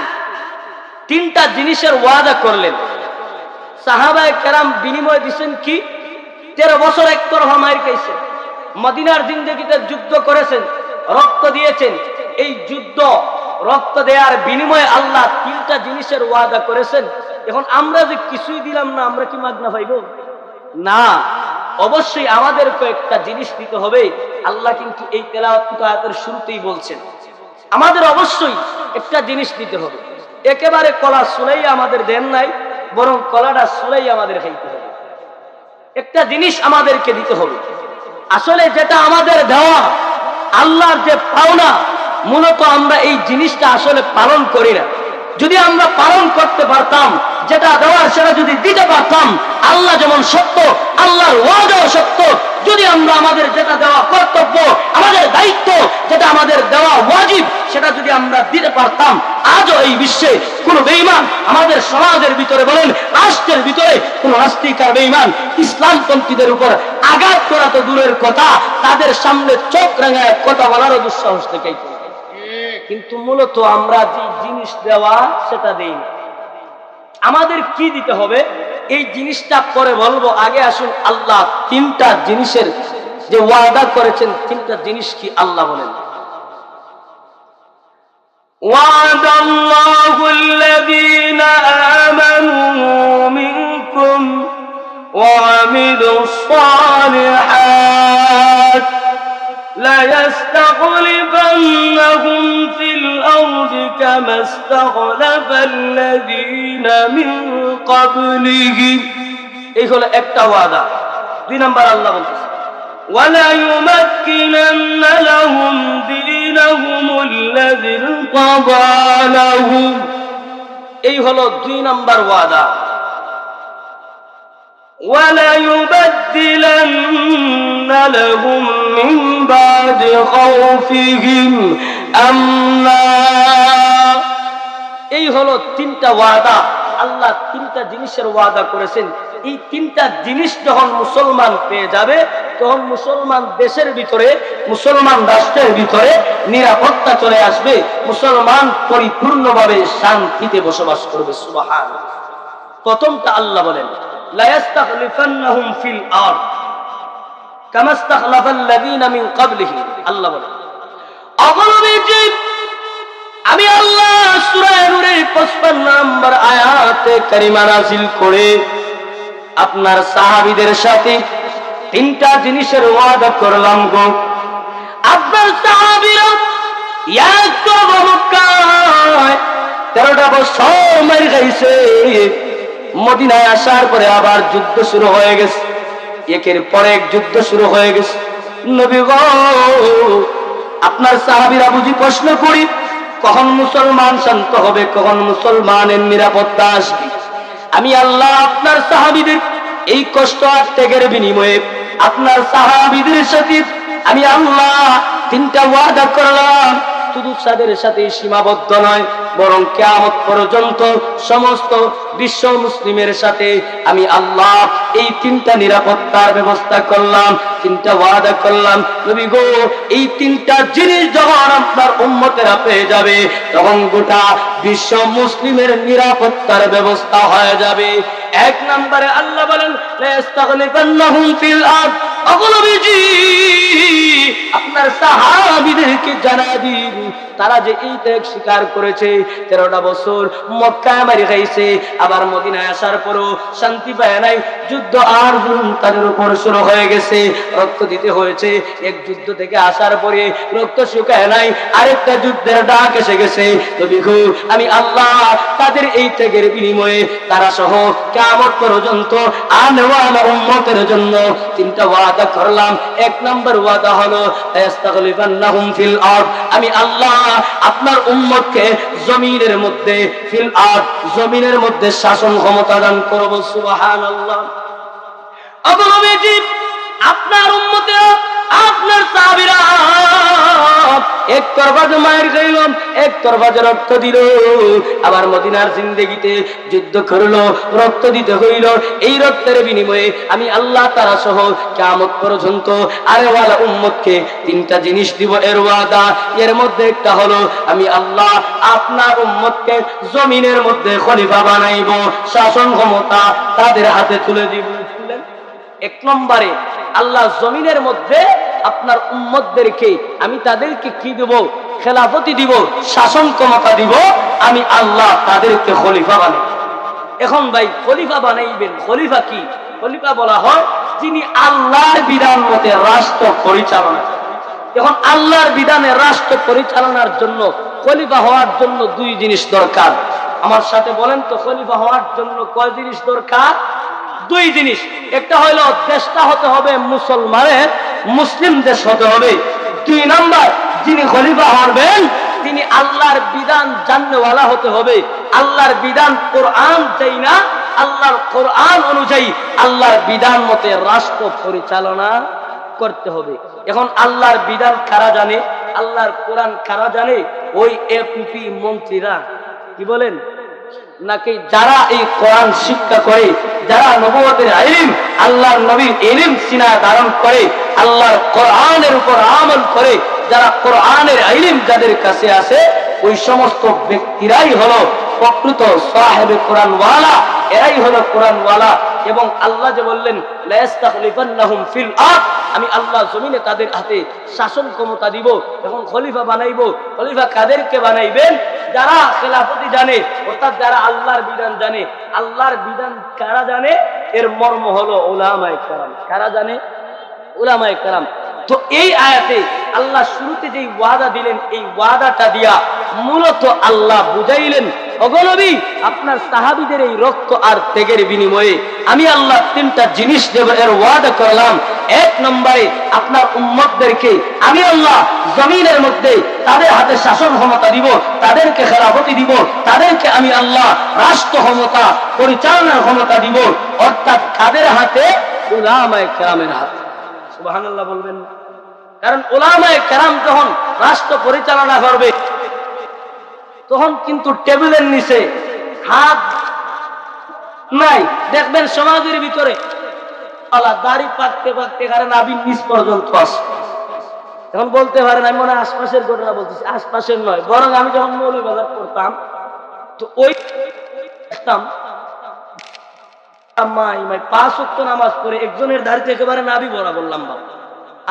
তিনটা জিনিসের ওয়াদা করলেন, সাহাবায়ে কেরাম বিনিময় দিচ্ছেন কি? 13 বছর একতরফা মার খাইছেন, মদিনার জিন্দেগিতে যুদ্ধ করেছেন, রক্ত দিয়েছেন। এই যুদ্ধ রক্ত দেওয়ার বিনিময়ে আল্লাহ তিনটা জিনিসের ওয়াদা করেছেন। এখন আমরা যে কিছুই দিলাম না, আমরা কি মাগনা পাইব? না, অবশ্যই আমাদের কয়েকটা জিনিস দিতে হবে। আল্লাহ কিন্তু এই তেলাওয়াত আয়াতের শুরুতেই বলছেন আমাদের অবশ্যই একটা জিনিস দিতে হবে। একেবারে কলা সুলাই আমাদের দেন নাই, বরং কলাটা সুলাই আমাদের খাইতে হবে। একটা জিনিস আমাদেরকে দিতে হবে। আসলে যেটা আমাদের দেওয়া, আল্লাহর যে পাওনা, মূলত আমরা এই জিনিসটা আসলে পালন করি না। যদি আমরা পালন করতে পারতাম, যেটা দেওয়ার সেটা যদি দিতে পারতাম, আল্লাহ যেমন সত্য, আল্লাহর ওয়াদাও সত্য। যদি আমরা আমাদের যেটা দেওয়া কর্তব্য, আমাদের দায়িত্ব, যেটা আমাদের দেওয়া ওয়াজিব, সেটা যদি আমরা দিতে পারতাম, আজও এই বিশ্বে কোন বেঈমান আমাদের সমাজের ভিতরে বলেন, রাষ্ট্রের ভিতরে কোন নাস্তিক আর বেঈমান ইসলামপন্থীদের উপর আঘাত করা তো দূরের কথা, তাদের সামনে চোখ রাঙায় কথা বলারও দুঃসাহস দেখাইত। কিন্তু মূলত আমরা যে জিনিস দেওয়া সেটা দেই না। আমাদের কি দিতে হবে এই জিনিসটা পরে বলবো। আগে আসুন আল্লাহ তিনটা জিনিসের যে ওয়াদা করেছেন, তিনটা জিনিস কি আল্লাহ বলেন। ওয়াদাল্লাহু আল্লাযীনা আমানু মিনকুম ওয়া আমিলুস সালিহাত لَيَسْتَخْلِفَنَّهُمْ فِي الْأَرْضِ كَمَا اسْتَخْلَفَ الَّذِينَ مِنْ قَبْلِهِمْ। এই হলো একটা ওয়াদা। 2 নাম্বার আল্লাহ বলতেছে وَلَيُمَكِّنَنَّ لَهُمْ دِينَهُمُ الَّذِي ارْتَضَىٰ لَهُمْ। এই হলো 2 নাম্বার ওয়াদা। وَلَيُبَدِّلَنَّ لَهُم مِّن بَعْدِ خَوْفِهِمْ أَمْنًا। এই হলো তিনটা ওয়াদা। আল্লাহ তিনটা জিনিসের ওয়াদা করেছেন। এই তিনটা জিনিস যখন মুসলমান পেয়ে যাবে, তখন মুসলমান দেশের ভিতরে, মুসলমান রাষ্ট্রের ভিতরে নিরাপত্তা চলে আসবে। মুসলমান পরিপূর্ণভাবে শান্তিতে বসবাস করবে। সুবহানাল্লাহ। প্রথমটা আল্লাহ বলেন لا يستخلفنهم في الأرض كما استخلف الذين من قبلهم। আল্লাহ বলেন অগণবিজি আমি আল্লাহ সূরা নূরের 55 নম্বর আয়াতে কারিমা নাযিল করে আপনার সাহাবীদের সাথে তিনটা জিনিসের ওয়াদা করলাম গো। আপনার সাহাবীরা মক্কায় 13টা বছর মার খাইছে। মদিনায় আসার পরে আবার যুদ্ধ শুরু হয়ে গেছে, একের পর এক যুদ্ধ শুরু হয়ে গেছে। নবী গো, আপনার সাহাবীরা বুঝি প্রশ্ন করি কখন মুসলমান শান্ত হবে, কখন মুসলমানের নিরাপত্তা আসবে। আমি আল্লাহ আপনার সাহাবীদের এই কষ্ট আর ত্যাগের বিনিময়ে আপনার সাহাবীদের সাথে আমি আল্লাহ তিনটা ওয়াদা করলাম। শুধু তাদের সাথে সীমাবদ্ধ নয়, বরং কিয়ামত পর্যন্ত সমস্ত বিশ্ব মুসলিমের সাথে আমি আল্লাহ এই তিনটা নিরাপত্তার ব্যবস্থা করলাম, তিনটা ওয়াদা করলাম। নবী গো, এই তিনটা জিনিস যখন আপনার উম্মতেরা পেয়ে যাবে, তখন গোটা বিশ্ব মুসলিমের নিরাপত্তার ব্যবস্থা হয়ে যাবে। 1 নম্বরে আল্লাহ বলেন লাস্তাগলিবান্নাহুম ফিল আরদ। নবীজি আপনার সাহাবীদেরকে জানা দিন, তারা যে এই ত্যাগ স্বীকার করেছে, 13টা বছর মক্কায় মারি খাইছে, আবার মদিনায় আসার পরও শান্তি পায় নাই, যুদ্ধ আর তাদের উপর শুরু হয়ে গেছে, রক্ত দিতে হয়েছে। এক যুদ্ধ থেকে আসার পরে রক্ত শুকায় নাই, আরেকটা যুদ্ধের ডাক এসে গেছে। তো দেখো আমি আল্লাহ তাদের এই ত্যাগের বিনিময়ে তারা সহ কিয়ামত পর্যন্ত আনওয়ালা উম্মতের জন্য 3টা ওয়াদা করলাম। 1 নম্বর ওয়াদা হলো আস্তাগলিবান্নাহুম ফিল আরদ, আমি আল্লাহ আপনার উম্মতকে জমিনের মধ্যে, ফিল আরদ জমিনের মধ্যে শাসন ক্ষমতা দান করব। সুবহানাল্লাহ। অবনবীজি আপনার উম্মতেরা, আপনার সাহাবীরা এক তরবাজে মায়ের খাইল, এক তরবাজে রক্ত দিল, আবার মদিনার জিন্দেগিতে যুদ্ধ করলো, রক্ত দিতে হইল। এই রক্তের বিনিময়ে আমি আল্লাহ তারা সহ কিয়ামত পর্যন্ত আরেওয়ালা উম্মতকে 3টা জিনিস দিব, এর ওয়াদা। এর মধ্যে একটা হলো আমি আল্লাহ আপনার উম্মতকে জমিনের মধ্যে খলিফা বানাইব, শাসন ক্ষমতা তাদের হাতে তুলে দিব। 1 নম্বরে আল্লাহ জমিনের মধ্যে আপনার উম্মতদেরকে আমি তাদেরকে কি দেব? খেলাফতি দিব, শাসন ক্ষমতা দিব, আমি আল্লাহ তাদেরকে খলিফা বানাই। এখন ভাই খলিফা বানাইবেন, খলিফা কি? খলিফা বলা হয় যিনি আল্লাহর বিধান মতে রাষ্ট্র পরিচালনা। এখন আল্লাহর বিধানে রাষ্ট্র পরিচালনার জন্য খলিফা হওয়ার জন্য 2 জিনিস দরকার। আমার সাথে বলেন তো, খলিফা হওয়ার জন্য কয় জিনিস দরকার? 2 জিনিস। একটা হলো দেশটা হতে হবে মুসলমানের, মুসলিম দেশ হতে হবে। 2 নাম্বার, যিনি খলিফা হবেন তিনি আল্লাহর বিধান জাননেওয়ালা হতে হবে। আল্লাহর বিধান কোরআন চাই না, আল্লাহর কোরআন অনুযায়ী আল্লাহর বিধান মতে রাষ্ট্র পরিচালনা করতে হবে। এখন আল্লাহর বিধান কারা জানে? আল্লাহর কোরআন কারা জানে? ওই এমপি মন্ত্রীরা। কি বলেন? নাকি যারা এই কোরআন শিক্ষা করে, যারা নবুয়তের ইলম, আল্লাহর নবীর ইলম সিনা ধারণ করে, আল্লাহর কোরআনের উপর আমল করে, যারা কোরআনের ইলম যাদের কাছে আছে, ওই সমস্ত ব্যক্তিরাই হলো প্রকৃত সাহেবে কোরআনওয়ালা, এরাই হলো কোরআনওয়ালা। এবং আল্লাহ যে বললেন লা ইস্তাখলিফান্নাহুম ফিল আরদ, আমি আল্লাহ জমিনে তাদের হাতে শাসন ক্ষমতা দিব। এখন খলিফা বানাইব, খলিফা কাদেরকে বানাইবেন? যারা খেলাফতি জানে, অর্থাৎ যারা আল্লাহর বিধান জানে। আল্লাহর বিধান কারা জানে? এর মর্ম হলো উলামায়ে কেরাম। কারা জানে? উলামায়ে কেরাম। তো এই আয়াতে আল্লাহ শুরুতে যেই ওয়াদা দিলেন, এই ওয়াদাটা দিয়া মূলত আল্লাহ বুঝাইলেন, ওগো নবী আপনার সাহাবীদের এই রক্ত আর ত্যাগের বিনিময়ে আমি আল্লাহ 3টা জিনিস দেব, এর ওয়াদা করলাম। 1 নম্বরে আপনার উম্মতদেরকে আমি আল্লাহ জমিনের মধ্যে তাদের হাতে শাসন ক্ষমতা দিব, তাদেরকে খেলাফতি দিব, তাদেরকে আমি আল্লাহ রাষ্ট্র ক্ষমতা পরিচালনার ক্ষমতা দিব। অর্থাৎ কাদের হাতে? উলামায়ে কেরামের হাতে। সুবহানাল্লাহ বলবেন না? কারণ উলামায়ে কেরাম যখন রাষ্ট্র পরিচালনা করবে, তখন কিন্তু টেবিলের নিচে হাত নাই। দেখবেন সমাজের ভিতরে দাড়ি পাকতে পাকতে কারণ নাভির নিচ পর্যন্ত আসে। এখন বলতে পারেন আমি মনে হয় আশপাশের ঘটনা বলতেছি, আশপাশের নয়, বরং আমি যখন মৌলভীবাজার করতাম, তো ওই দেখতাম 5 ওয়াক্ত নামাজ পড়ে একজনের দাড়িতে একেবারে নাভি বরাবর লম্বা।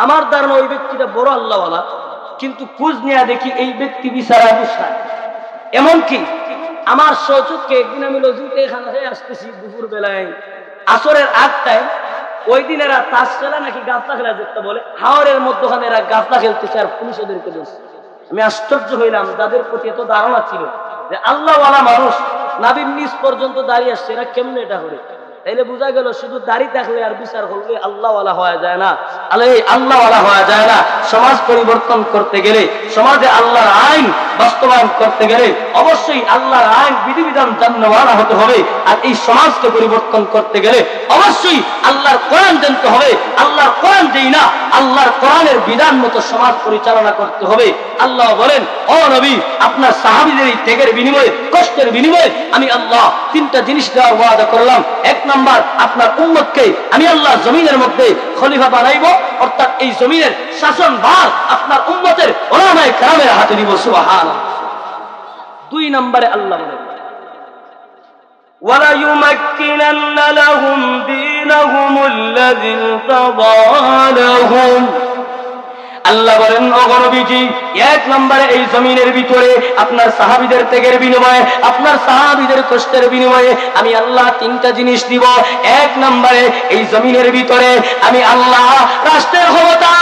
আমার ধারণা ওই ব্যক্তিটা বড় আল্লাহওয়ালা, কিন্তু খোঁজ নিয়ে দেখি এই ব্যক্তি বিচারা বুঝায়। এমনকি আমার সচক্ষে একদিন আমি লজিতে এখানে আসতেছি দুপুর বেলায়, আসরের 8টায়, ওই দিন এরা তাস খেলা নাকি গাফলা খেলা দেখতে বলে, হাওরের মধ্যখানে এরা গাফলা খেলতেছে আর পুলিশ ওদেরকে ধরছে। আমি আশ্চর্য হইলাম, যাদের প্রতি এত ধারণা ছিল যে আল্লাহওয়ালা মানুষ নাভির নিচ পর্যন্ত দাঁড়িয়ে আসছে, এরা কেমনে এটা করে? তাইলে বোঝা গেল শুধু দাড়ি থাকলে আর বিচার করলে আল্লাহওয়ালা হওয়া যায় না। আল্লাহওয়ালা হওয়া যায় না। সমাজ পরিবর্তন করতে গেলে, সমাজে আল্লাহর আইন বাস্তবায়ন করতে গেলে অবশ্যই আল্লাহর আইন বিধিবিধান জাননেওয়ালা হতে হবে। আর এই সমাজকে পরিবর্তন করতে গেলে অবশ্যই আল্লাহর কোরআন জানতে হবে। আল্লাহর কোরআন যেই না, আল্লাহর কোরআনের বিধান মতো সমাজ পরিচালনা করতে হবে। আল্লাহ বলেন, ও নবী আপনার সাহাবীদের এই ত্যাগের বিনিময়ে, কষ্টের বিনিময়ে আমি আল্লাহ 3টা জিনিস দেওয়ার ওয়াদা করলাম। 1 নাম্বার, আপনার উম্মতকে আমি আল্লাহ জমিনের মধ্যে খলিফা বানাইব, অর্থাৎ এই জমিনের শাসন ভার আপনার উম্মতের উলামায়ে কেরামের হাতে দিব। সুবহানাল্লাহ। 2 নম্বরে আল্লাহ বলেন ওয়ালা ইউমাক্কিনান্না লাহুম দীনাহুম আল্লাযী ইরতাদা লাহুম, আল্লাহ বলেন ওগো নবীজি, এক নম্বরে এই জমিনের ভিতরে আপনার সাহাবীদের ত্যাগের বিনিময়ে, আপনার সাহাবীদের কষ্টের বিনিময়ে আমি আল্লাহ তিনটা জিনিস দিব। এক নম্বরে এই জমিনের ভিতরে আমি আল্লাহ রাষ্ট্রের ক্ষমতা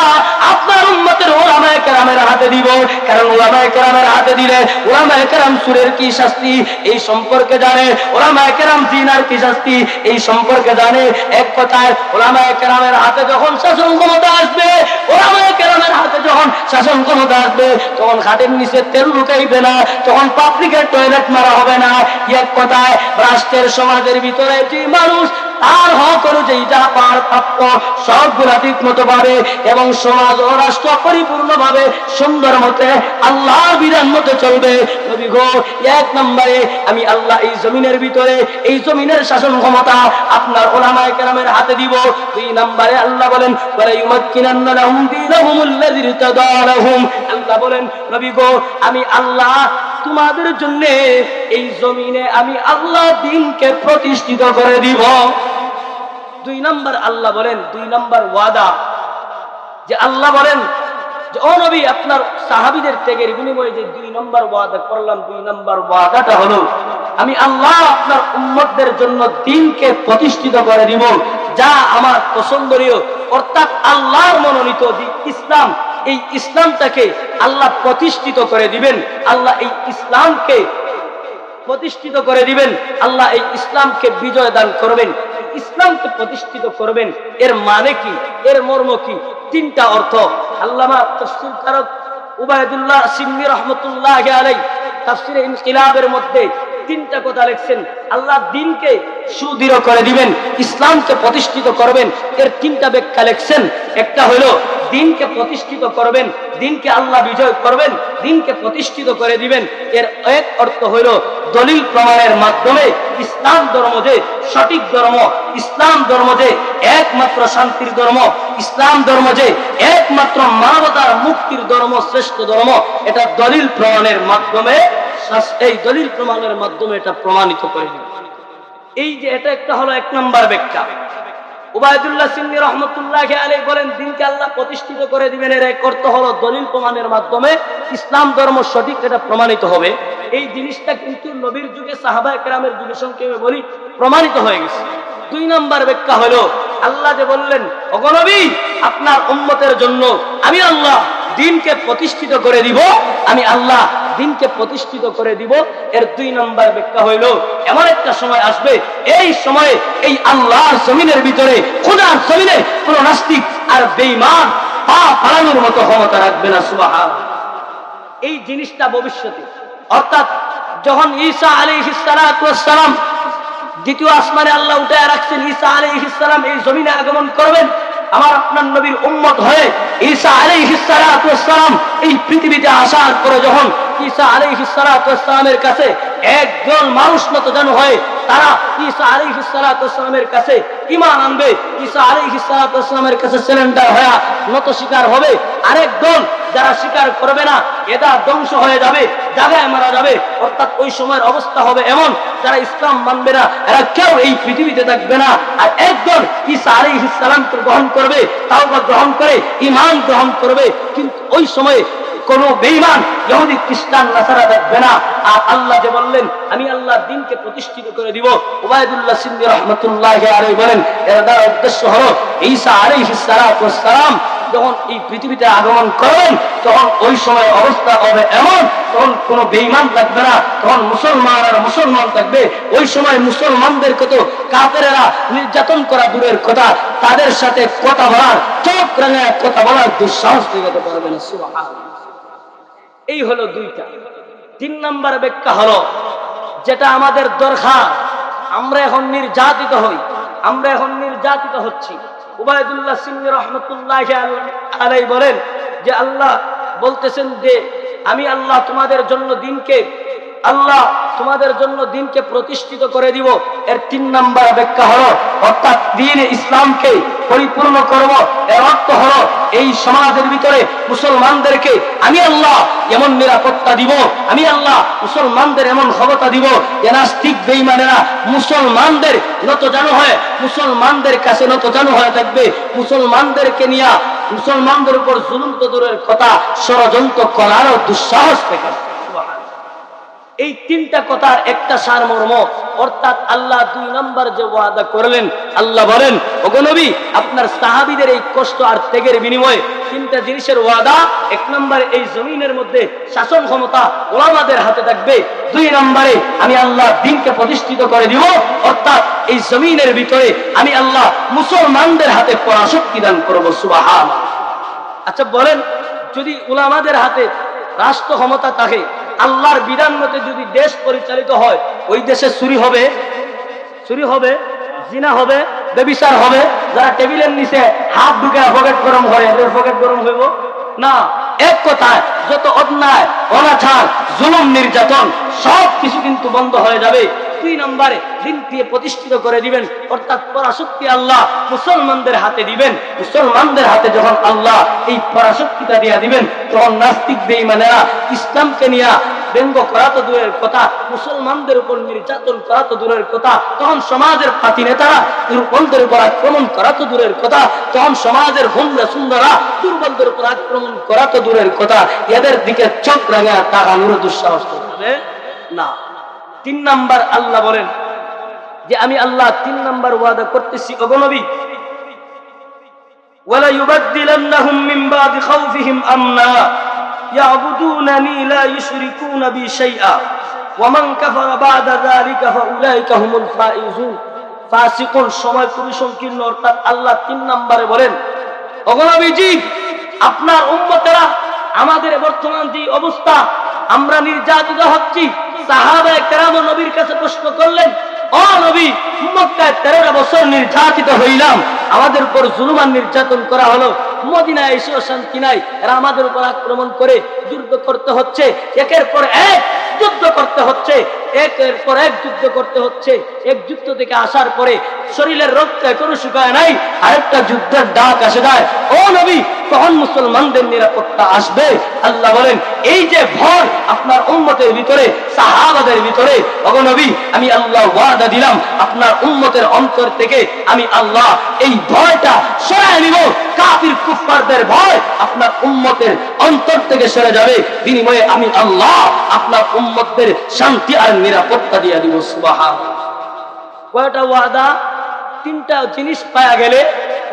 আপনার উম্মতের উলামায়ে কেরামের হাতে দিব। কারণ উলামায়ে কেরামের হাতে দিলে উলামায়ে কেরাম সুরের কি শাস্তি এই সম্পর্কে জানে, উলামায়ে কেরাম জিনার কি শাস্তি এই সম্পর্কে জানে। এক কথায় উলামায়ে কেরামের হাতে যখন শাসন ক্ষমতা আসবে, উলামায়ে কেরামের হাতে যখন শাসন ক্ষমতা আসবে, তখন খাটের নিচে তেল লুকাইবে না, তখন পাবলিকের টয়লেট মারা হবে না। এক কথায় রাষ্ট্রের সমাজের ভিতরে যে মানুষ তার হক অনুযায়ী যা পার প্রাপ্য সবগুলা ঠিক মতো পাবে এবং সমাজ ও রাষ্ট্র পরিপূর্ণভাবে সুন্দর মতে আল্লাহর বিধান মতো চলবে। নবী গো, এক নম্বরে আমি আল্লাহ এই জমিনের ভিতরে এই জমিনের শাসন ক্ষমতা আপনার উলামায়ে কেরামের হাতে দিব। দুই নম্বরে আল্লাহ বলেন ওয়ালা ইউমাক্কিনান্না লাহুম দীনাহুমুল্লাযী ইরতাদা লাহুম। আল্লাহ বলেন নবী গো, আমি আল্লাহ তোমাদের জন্য এই জমিনে আমি আল্লাহ দ্বীনকে প্রতিষ্ঠিত করে দিব। দুই নম্বর আল্লাহ বলেন, দুই নম্বর ওয়াদা যে আল্লাহ বলেন যে ও নবী, আপনার সাহাবীদের ত্যাগের বিনিময়ে যে দুই নম্বর ওয়াদা করলাম, দুই নম্বর ওয়াদাটা হলো আমি আল্লাহ আপনার উম্মতদের জন্য দ্বীনকে প্রতিষ্ঠিত করে দিব যা আমার পছন্দনীয়, অর্থাৎ আল্লাহর মনোনীত দিন ইসলাম। এই ইসলামটাকে আল্লাহ প্রতিষ্ঠিত করে দিবেন, আল্লাহ এই ইসলামকে প্রতিষ্ঠিত করে দিবেন, আল্লাহ এই ইসলামকে বিজয় দান করবেন, ইসলামকে প্রতিষ্ঠিত করবেন। এর মানে কি, এর মর্ম কি? তিনটা অর্থ। আল্লামা তাফসীরকারক উবাইদুল্লাহ সিন্নি রহমতুল্লাহি আলাইহি তাফসীরে ইনকিলাবের মধ্যে তিনটা কথা লিখছেন। আল্লাহ দ্বীনকে সুদৃঢ় করে দিবেন, ইসলামকে প্রতিষ্ঠিত করবেন, এর তিনটা ব্যাখ্যা লিখছেন। একটা হলো দ্বীনকে প্রতিষ্ঠিত করবেন, দ্বীনকে আল্লাহ বিজয় করবেন, দ্বীনকে প্রতিষ্ঠিত করে দিবেন। এর এক অর্থ হলো দলিল প্রমাণের মাধ্যমে ইসলাম ধর্ম যে সঠিক ধর্ম, ইসলাম ধর্ম যে একমাত্র শান্তির ধর্ম, ইসলাম ধর্ম যে একমাত্র মানবতার মুক্তির ধর্ম, শ্রেষ্ঠ ধর্ম, এটা দলিল প্রমাণের মাধ্যমে, এই দলিল প্রমাণের মাধ্যমে এটা প্রমাণিত করে দিবেন। এই যে এটা একটা হলো এক নম্বর ব্যাখ্যা। উবাইদুল্লাহ সিন্নি রহমতুল্লাহি আলাইহি বলেন দ্বীনকে আল্লাহ প্রতিষ্ঠিত করে দিবেন, এর এক অর্থ হলো দলিল প্রমাণের মাধ্যমে ইসলাম ধর্ম সঠিক এটা প্রমাণিত হবে। এই জিনিসটা কিন্তু নবীর যুগে সাহাবায়ে কেরামের যুগে সংক্ষেপে বলি প্রমাণিত হয়ে গেছে। দুই নম্বর ব্যাখ্যা হলো আল্লাহ যে বললেন ওগো নবী, আপনার উম্মতের জন্য আমি আল্লাহ দ্বীনকে প্রতিষ্ঠিত করে দিব, আমি আল্লাহ দ্বীনকে প্রতিষ্ঠিত করে দিব। এর দুই নম্বর ব্যাখ্যা হইল এমন একটা সময় আসবে, এই সময়ে এই আল্লাহর জমিনের ভিতরে, খোদার জমিনে কোন নাস্তিক আর বেঈমান পা ফালানোর মতো ক্ষমতা রাখবে না। সুবহানাল্লাহ। এই জিনিসটা ভবিষ্যতে, অর্থাৎ যখন ঈসা আলাইহিস সালাতু ওয়াস সালাম দ্বিতীয় আসমানে আল্লাহ উঠায় রাখছেন, ঈসা আলাইহিস সালাম এই জমিনে আগমন করবেন, আমার আপনার নবীর উম্মত হয়ে ঈসা আলাইহিস সালাতু ওয়াস সালাম এই পৃথিবীতে আসার পরে যখন ঈসা আলাইহিস সালাতু ওয়াস সালামের কাছে একজন মানুষ নতজানু হয়, তারা ঈসা আলাইহিস সালাতু ওয়াস সালামের কাছে ঈমান আনবে, ঈসা আলাইহিস সালাতু ওয়াস সালামের কাছে সারেন্ডার হয়ে নত স্বীকার হবে। আরেকজন যারা স্বীকার করবে না, এরা ধ্বংস হয়ে যাবে, জায়গায় মারা যাবে। অর্থাৎ ওই সময়ের অবস্থা হবে এমন, যারা ইসলাম মানবে না এরা কেউ এই পৃথিবীতে থাকবে না। আর একজন ঈসা আলাইহিস সালামকে গ্রহণ করবে, তাওবা গ্রহণ করে ঈমান গ্রহণ করবে, কিন্তু ওই সময়ে কোন বেঈমান ইহুদি খ্রিস্টান নাসারা থাকবে না। আর আল্লাহ যে বললেন আমি আল্লাহর দ্বীনকে প্রতিষ্ঠিত করে দিব, উবাইদুল্লাহ সিন্নি রাহমাতুল্লাহি আলাইহি বলেন এর দ্বারা উদ্দেশ্য হলো ঈসা আলাইহিস সালাতু ওয়াস সালাম যখন এই পৃথিবীতে আগমন করেন, তখন ওই সময় অবস্থা হবে এমন, তখন কোনো বেঈমান থাকবে না, তখন মুসলমান আর মুসলমান থাকবে। ওই সময় মুসলমানদেরকে তো কাফেরেরা নির্যাতন করা দূরের কথা, তাদের সাথে কথা বলার, চোখ রাঙায় কথা বলার দুঃসাহস দেখাতে পারবে না। সুবহানাল্লাহ। এই হলো দুইটা। তিন নম্বর ব্যাখ্যা হলো যেটা আমাদের দরকার, আমরা এখন নির্যাতিত হই, আমরা এখন নির্যাতিত হচ্ছি। উবাইদুল্লাহ সিন্নি রাহমাতুল্লাহি আলাইহি বলেন যে আল্লাহ বলতেছেন যে আমি আল্লাহ তোমাদের জন্য দ্বীনকে, আল্লাহ তোমাদের জন্য দ্বীনকে প্রতিষ্ঠিত করে দিব। এর তিন নম্বর ব্যাখ্যা হলো অর্থাৎ দ্বীন ইসলামকে পরিপূর্ণ করব। এর অর্থ হলো এই সমাজের ভিতরে মুসলমানদেরকে আমি আল্লাহ এমন নিরাপত্তা দিব, আমি আল্লাহ মুসলমানদের এমন ক্ষমতা দিব যে নাস্তিক বেঈমানেরা মুসলমানদের নতজানু হয়ে, মুসলমানদের কাছে নতজানু হয়ে থাকবে, মুসলমানদেরকে নিয়ে মুসলমানদের উপর জুলুম তো দূরের কথা, ষড়যন্ত্র করারও দুঃসাহস দেখান। এই তিনটা কথার একটা সারমর্ম, অর্থাৎ আল্লাহ 2 নম্বর যে ওয়াদা করলেন, আল্লাহ বলেন ওগো নবী আপনার সাহাবীদের এই কষ্ট আর ত্যাগের বিনিময়ে তিনটা জিনিসের ওয়াদা। 1 নম্বরে এই জমিনের মধ্যে শাসন ক্ষমতা ওলামাদের হাতে থাকবে। 2 নম্বরে আমি আল্লাহ দ্বীনকে প্রতিষ্ঠিত করে দিব, অর্থাৎ এই জমিনের ভিতরে আমি আল্লাহ মুসলমানদের হাতে পরাশক্তি দান করবো। সুবহানাল্লাহ। আচ্ছা বলেন, যদি উলামাদের হাতে রাষ্ট্র ক্ষমতা থাকে, আল্লাহর বিধান মতে যদি দেশ পরিচালিত হয়, ওই দেশে চুরি হবে, জিনা হবে, ব্যভিচার হবে, যারা টেবিলের নিচে হাত ঢুকে পকেট গরম করে এদের পকেট গরম হইব না। এক কথায় যত অন্যায় অনাচার জুলুম নির্যাতন সব কিছু কিন্তু বন্ধ হয়ে যাবে। 2 নম্বরে দিনকে প্রতিষ্ঠিত করে দিবেন, অর্থাৎ পরাশক্তি আল্লাহ মুসলমানদের হাতে দিবেন। মুসলমানদের হাতে যখন আল্লাহ এই পরাশক্তিটা দিয়ে দিবেন, তখন নাস্তিক বেঈমানেরা ইসলামকে নিয়ে ব্যঙ্গ করা তো দূরের কথা, মুসলমানদের উপর নির্যাতন করা তো দূরের কথা, তখন সমাজের পাতি নেতারা দুর্বলদের উপর আক্রমণ করা তো দূরের কথা, তখন সমাজের হুমরা সুন্দরা দুর্বলদের উপর আক্রমণ করা তো দূরের কথা, এদের দিকে চোখ রাঙা তাকানোর দুঃসাহস করবে না। 3 নম্বর আল্লাহ বলেন যে আমি আল্লাহ 3 নম্বর ওয়াদা করতেছি, ওগো নবী ওয়ালা ইউবাদদিলান্নাহুম মিন বাদি খাউফিহিম আমনা ইয়াবুদুনানি লা ইউশরিকুনা বি শাইআ ওয়া মান কাফারা বা'দা যালিকা ফাউলাইকা হুমুল ফাইজুন। ফাসিকুন সময় খুবই সংকীর্ণ, অর্থাৎ আল্লাহ 3 নম্বরে বলেন ওগো নবীজি আপনার উম্মতেরা আমাদের বর্তমান যে অবস্থা, আমরা নির্যাতিত হচ্ছি। সাহাবায়ে কেরাম নবীর কাছে প্রশ্ন করলেন, ও নবী মক্কায় 13 বছর নির্যাতিত হইলাম, আমাদের উপর জুলুম আর নির্যাতন করা হলো, মদিনায় এসেও শান্তি নাই, এরা আমাদের উপর আক্রমণ করে যুদ্ধ করতে হচ্ছে, একের পর এক যুদ্ধ করতে হচ্ছে, একের পর এক যুদ্ধ করতে হচ্ছে। এক যুদ্ধ থেকে আসার পরে শরীরের রক্ত এখনো শুকায় নাই, আরেকটা যুদ্ধের ডাক আসে যায়, ও নবী তখন মুসলমানদের নিরাপত্তা আসবে। আল্লাহ বলেন এই যে ভয় আপনার উম্মতের ভিতরে, সাহাবাদের ভিতরে, ওগো নবী আমি আল্লাহ ওয়াদা দিলাম আপনার উম্মতের অন্তর থেকে আমি আল্লাহ এই ভয়টা সরায় নিব। কাফির কুফফারদের ভয় আপনার উম্মতের অন্তর থেকে সরে যাবে, বিনিময়ে আমি আল্লাহ আপনার উম্মতদের শান্তি আর নিরাপত্তা দিয়ে দিব। সুবহানাল্লাহ। কয়টা ওয়াদা? 3টা জিনিস পাওয়া গেলে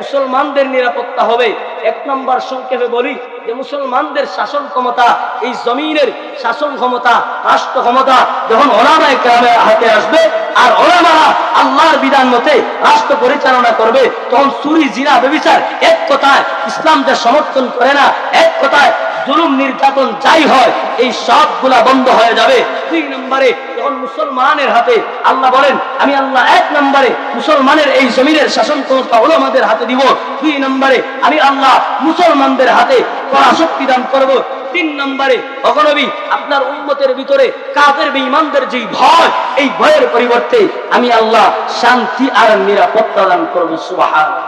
মুসলমানদের নিরাপত্তা হবে। 1 নম্বর সংক্ষেপে বলি যে মুসলমানদের শাসন ক্ষমতা, এই জমিনের শাসন ক্ষমতা, রাষ্ট্র ক্ষমতা যখন ওলামায়ে কেরামের হাতে আসবে আর ওলামারা আল্লাহর বিধান মতে রাষ্ট্র পরিচালনা করবে, তখন চুরি জিনা ব্যভিচার এক কথায় ইসলাম যা সমর্থন করে না, এক কথায় জুলুম নির্যাতন যাই হয় এই সবগুলা বন্ধ হয়ে যাবে। 2 নম্বরে যখন মুসলমানের হাতে আল্লাহ বলেন আমি আল্লাহ 1 নম্বরে মুসলমানের এই জমিনের শাসন ক্ষমতা ওলামাদের হাতে দিব, 2 নম্বরে আমি আল্লাহ মুসলমানদের হাতে পরাশক্তি দান করব, 3 নম্বরে ওগো নবী আপনার উম্মতের ভিতরে কাফের বেঈমানদের যে ভয়, এই ভয়ের পরিবর্তে আমি আল্লাহ শান্তি আর নিরাপত্তা দান করব। সুবহানাল্লাহ।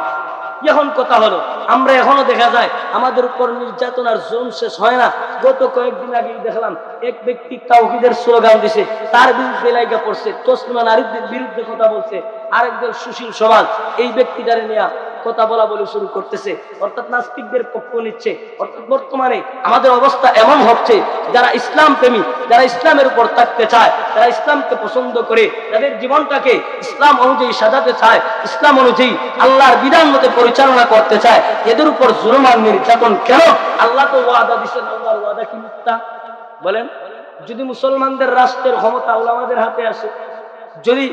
এখন কথা হলো আমরা এখনো দেখা যায় আমাদের উপর নির্যাতন আর জুলুম শেষ হয় না। গত কয়েকদিন আগে দেখলাম এক ব্যক্তি তাওহীদের স্লোগান দিছে, তার বিরুদ্ধে লাইগা পড়ছে, তসলিমা নারীদের বিরুদ্ধে কথা বলছে, আরেকজন সুশীল সমাজ এই ব্যক্তিটারে নিয়ে কথা বলা বলে শুরু করতেছে, অর্থাৎ নাস্তিকদের পক্ষ নিচ্ছে। অর্থাৎ বর্তমানে আমাদের অবস্থা এমন হচ্ছে, যারা ইসলাম প্রেমী, যারা ইসলামের উপর থাকতে চায়, যারা ইসলামকে পছন্দ করে, যাদের জীবনটাকে ইসলাম অনুযায়ী সাজাতে চায়, ইসলাম অনুযায়ী আল্লাহর বিধান মতে পরিচালনা করতে চায়, এদের উপর জুলুম আর নির্যাতন কেন? আল্লাহ তো ওয়াদা দিয়েছেন, আল্লাহর ওয়াদা কি মিথ্যা? বলেন, যদি মুসলমানদের রাষ্ট্রের ক্ষমতা ওলামাদের হাতে আসে, যদি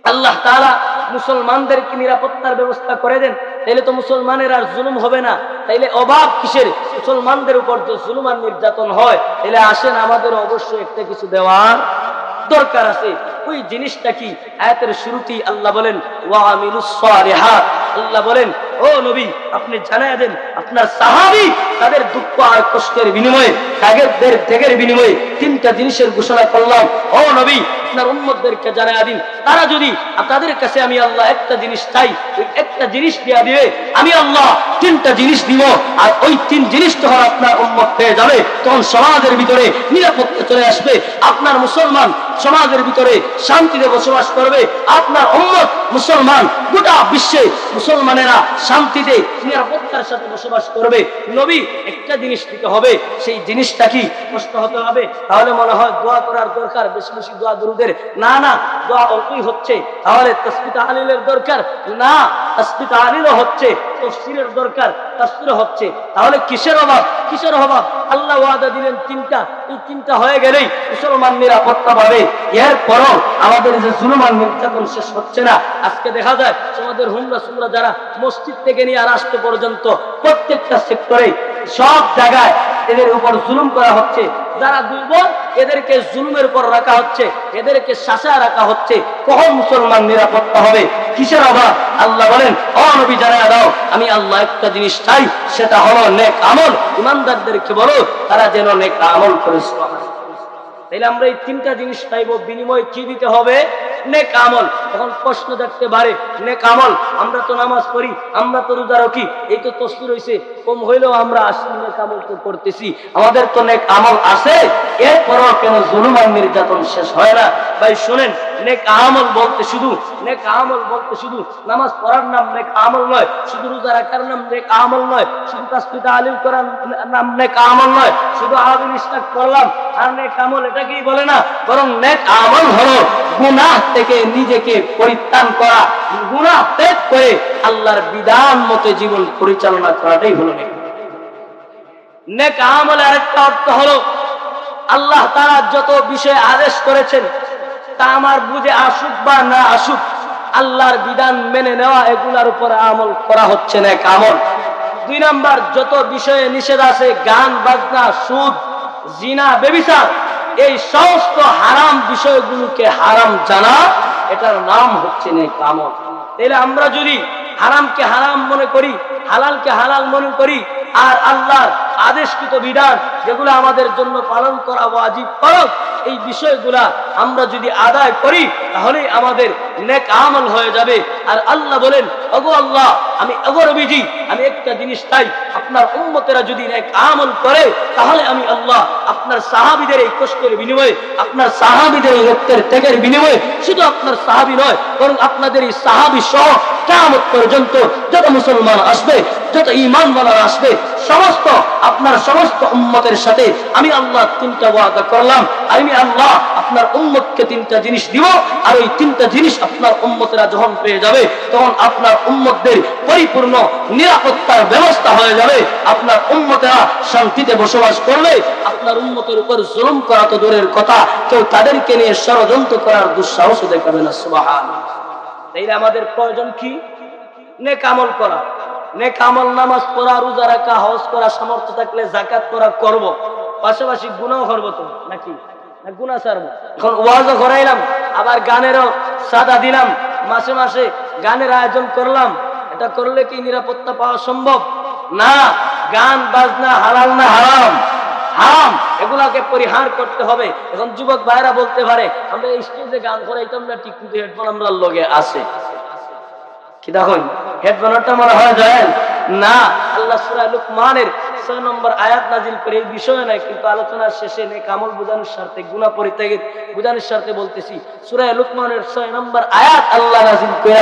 আল্লাহ তাআলা মুসলমানদেরকে নিরাপত্তার ব্যবস্থা করে দেন, তাইলে তো মুসলমানের আর জুলুম হবে না। তাইলে অভাব কিসের? মুসলমানদের উপর যে জুলুম আর নির্যাতন হয়, তাইলে আসেন আমাদের অবশ্যই একটা কিছু দেওয়ার দরকার আছে। ওই জিনিসটা কি? আয়াতের শুরুতেই আল্লাহ বলেন ওয়া আমিলুস সালিহাত। আল্লাহ বলেন ও নবী আপনি জানায়া দেন আপনার সাহাবী তাদের দুঃখ আর কষ্টের বিনিময়ে, ত্যাগের বিনিময়ে 3টা জিনিসের ঘোষণা করলাম। ও নবী আপনার উম্মতদেরকে জানায়া দিন, তারা যদি আপনাদের কাছে আমি আল্লাহ একটা জিনিস চাই, ওই একটা জিনিস দিয়া দিবে, আমি আল্লাহ 3টা জিনিস দিব। আর ওই 3 জিনিস যখন আপনার উম্মত পেয়ে যাবে, তখন সমাজের ভিতরে নিরাপত্তা চলে আসবে, আপনার মুসলমান সমাজের ভিতরে শান্তিতে বসবাস করবে, আপনার উম্মত মুসলমান গোটা বিশ্বে মুসলমানেরা শান্তিতে নিরাপত্তার সাথে বসবাস করবে। নবী একটা জিনিস দিতে হবে, সেই জিনিসটা কি? প্রশ্ন হতে হবে। তাহলে মনে হয় দোয়া করার দরকার, বেশি বেশি দোয়া দুরুদের, না না, দোয়া অল্পই হচ্ছে। তাহলে তাসবিহ তাহলিলের দরকার, না, তাসবিহ তাহলিলও হচ্ছে। তাফসীরের দরকার, তাফসীরও হচ্ছে। তাহলে কিসের অভাব? কিসের অভাব? আল্লাহ ওয়াদা দিলেন তিনটা, এই তিনটা হয়ে গেলেই মুসলমান নিরাপত্তা পাবে। এরপরও আমাদের যে জুলুম আর নির্যাতন শেষ হচ্ছে না। আজকে দেখা যায় আমাদের হুমরা সুমরা যারা মসজিদ থেকে নিয়ে রাষ্ট্র পর্যন্ত প্রত্যেকটা সেক্টরে সব জায়গায় এদের উপর জুলুম করা হচ্ছে। যারা দুর্বল এদেরকে জুলুমের উপর রাখা হচ্ছে, এদেরকে শাসায় রাখা হচ্ছে। কখন মুসলমান নিরাপত্তা হবে? কিসের অভাব? আল্লাহ বলেন, ও নবী জানায়া দাও, আমি আল্লাহ একটা জিনিস চাই, সেটা হলো নেক আমল। ইমানদারদেরকে বলো তারা যেন নেক আমল করে। তাইলে আমরা এই তিনটা জিনিস পাইব, বিনিময় কি দিতে হবে? নেক আমল। এখন প্রশ্ন থাকতে পারে, নেক আমল, আমরা তো নামাজ পড়ি, আমরা তো রোজা রাখি, এই তো তাসবিহ হইছে, কম হইলেও আমরা আসলে নেক আমল তো করতেছি, আমাদের তো নেক আমল আছে, এরপরও কেন জুলুম আর নির্যাতন শেষ হয় না? ভাই শুনেন, নেক আমল বলতে শুধু, নেক আমল বলতে শুধু নামাজ পড়ার নাম নেক আমল নয়, শুধু রোজা রাখার নাম নেক আমল নয়, শুধু তাসবিহ তাহলিল করার নাম নেক আমল নয়, শুধু আবিল ইসলাম করলাম আর নেক আমল, এটা কি বলে না। বরং নেক আমল হলো গুনাহ থেকে নিজেকে পরিত্রাণ করা, গুনাহ ত্যাগ করে আল্লাহর বিধান মতো জীবন পরিচালনা করাটাই হলো নেক। নেক আমলের আরেকটা অর্থ হলো আল্লাহ তাআলা যত বিষয় আদেশ করেছেন তা আমার বুঝে আসুক বা না আসুক, আল্লাহর বিধান মেনে নেওয়া, এগুলার উপর আমল করা হচ্ছে নেক আমল। 2 নাম্বার, যত বিষয়ে নিষেধ আছে, গান বাজনা, সুদ, জিনা, ব্যভিচার, এই সমস্ত হারাম বিষয়গুলোকে হারাম জানা, এটার নাম হচ্ছে নেক আমল। তাহলে আমরা যদি হারামকে হারাম মনে করি, হালালকে হালাল মনে করি, আর আল্লাহর আদেশকৃত বিধান যেগুলো আমাদের জন্য পালন করা ওয়াজিব ফরজ, এই বিষয়গুলা আমরা যদি আদায় করি তাহলে আমাদের নেক আমল হয়ে যাবে। আর আল্লাহ বলেন, ওগো আল্লাহ, আমি ওগো নবীজি, আমি একটা জিনিস চাই, আপনার উম্মতেরা যদি নেক আমল করে তাহলে আমি আল্লাহ আপনার সাহাবীদের এই কষ্টের বিনিময়ে, আপনার সাহাবীদের এই রক্তের ত্যাগের বিনিময়ে, শুধু আপনার সাহাবী নয় বরং আপনাদের এই সাহাবী সহ কিয়ামত পর্যন্ত যত মুসলমান আসবে, যত ঈমানওয়ালারা আসবে, সমস্ত আপনার সমস্ত উম্মতের সাথে আমি আল্লাহ 3টা ওয়াদা করলাম। আমি আল্লাহ আপনার উম্মতকে 3টা জিনিস দিব, আর ওই 3টা জিনিস আপনার উম্মতেরা যখন পেয়ে যাবে তখন আপনার উম্মতদের পরিপূর্ণ নিরাপত্তার ব্যবস্থা হয়ে যাবে। আপনার উম্মতেরা শান্তিতে বসবাস করবে। আপনার উম্মতের উপর জুলুম করা তো দূরের কথা, কেউ তাদেরকে নিয়ে ষড়যন্ত্র করার দুঃসাহস দেখাবে না। সুবহানাল্লাহ। তাইলে আমাদের প্রয়োজন কি? নেক আমল করা। নেক আমল, নামাজ পড়া, রোজা রাখা, হজ করা, সামর্থ্য থাকলে যাকাত করা করব, পাশাপাশি গুনাহ করব তো নাকি? না গুনাহ ছাড়ব। এখন ওয়াজও করাইলাম, আবার গানেরও সাদা দিলাম, মাসে মাসে গানের আয়োজন করলাম, এটা করলে কি নিরাপত্তা পাওয়া সম্ভব? না। গান বাজনা হালাল না হারাম? হারাম। এগুলাকে পরিহার করতে হবে। এখন যুবক ভাইরা বলতে পারে, আমরা স্টেজে গান করাইতাম না ঠিক, কিন্তু হেডফোন আমরা লগে আছে, কি দেখুন হেডফোনটা মনে হয় যায় না। আল্লাহ সূরা লুকমানের 6 নম্বর আয়াত নাজিল করে এই বিষয় নয়, কিন্তু আলোচনার শেষে নেক আমল বোঝানোর স্বার্থে, গুনাহ পরিত্যাগের বোঝানোর স্বার্থে বলতেছি। সূরা লুকমানের 6 নম্বর আয়াত আল্লাহ নাজিল করে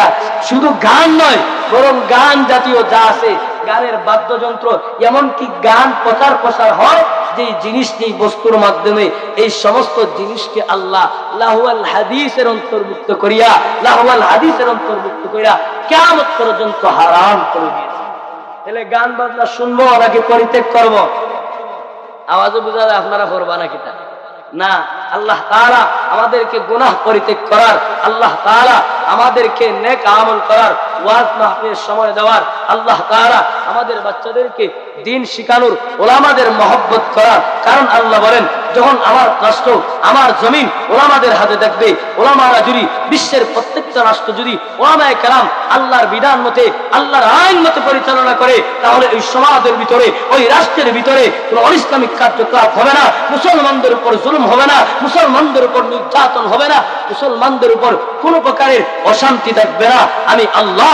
শুধু গান নয় বরং গান জাতীয় যা আছে, গানের বাদ্যযন্ত্র, এমনকি গান প্রচার প্রসার হয় যে জিনিস, যেই বস্তুর মাধ্যমে এই সমস্ত জিনিসকে আল্লাহ লাহওয়াল হাদিসের অন্তর্ভুক্ত করিয়া, লাহওয়াল হাদিসের অন্তর্ভুক্ত করিয়া কিয়ামত পর্যন্ত হারাম করে দিয়েছে। তাহলে গান বাজনা শুনবো নাকি পরিত্যাগ করব? আওয়াজে বোঝা যায় আপনারা করবা নাকি? তা না। আল্লাহ তাআলা আমাদেরকে গুনাহ পরিত্যাগ করার, আল্লাহ তাআলা আমাদেরকে নেক আমল করার, ওয়াজ মাহফিলের সময় দেওয়ার, আল্লাহ তাআলা আমাদের বাচ্চাদেরকে দ্বীন শিখানোর, ওলামাদের মহব্বত করার। কারণ আল্লাহ বলেন, যখন আমার রাষ্ট্র, আমার জমিন ওলামাদের হাতে থাকবে, ওলামারা যদি বিশ্বের প্রত্যেকটা রাষ্ট্র যদি ওলামায়ে কেরাম আল্লাহর বিধান মতে, আল্লাহর আইন মতে পরিচালনা করে, তাহলে ওই সমাজের ভিতরে, ওই রাষ্ট্রের ভিতরে কোনো অনিসলামিক কার্যকলাপ হবে না, মুসলমানদের উপর জুলুম হবে না, মুসলমানদের উপর নির্যাতন হবে না, মুসলমানদের উপর কোন প্রকারের অশান্তি থাকবে না। আমি আল্লাহ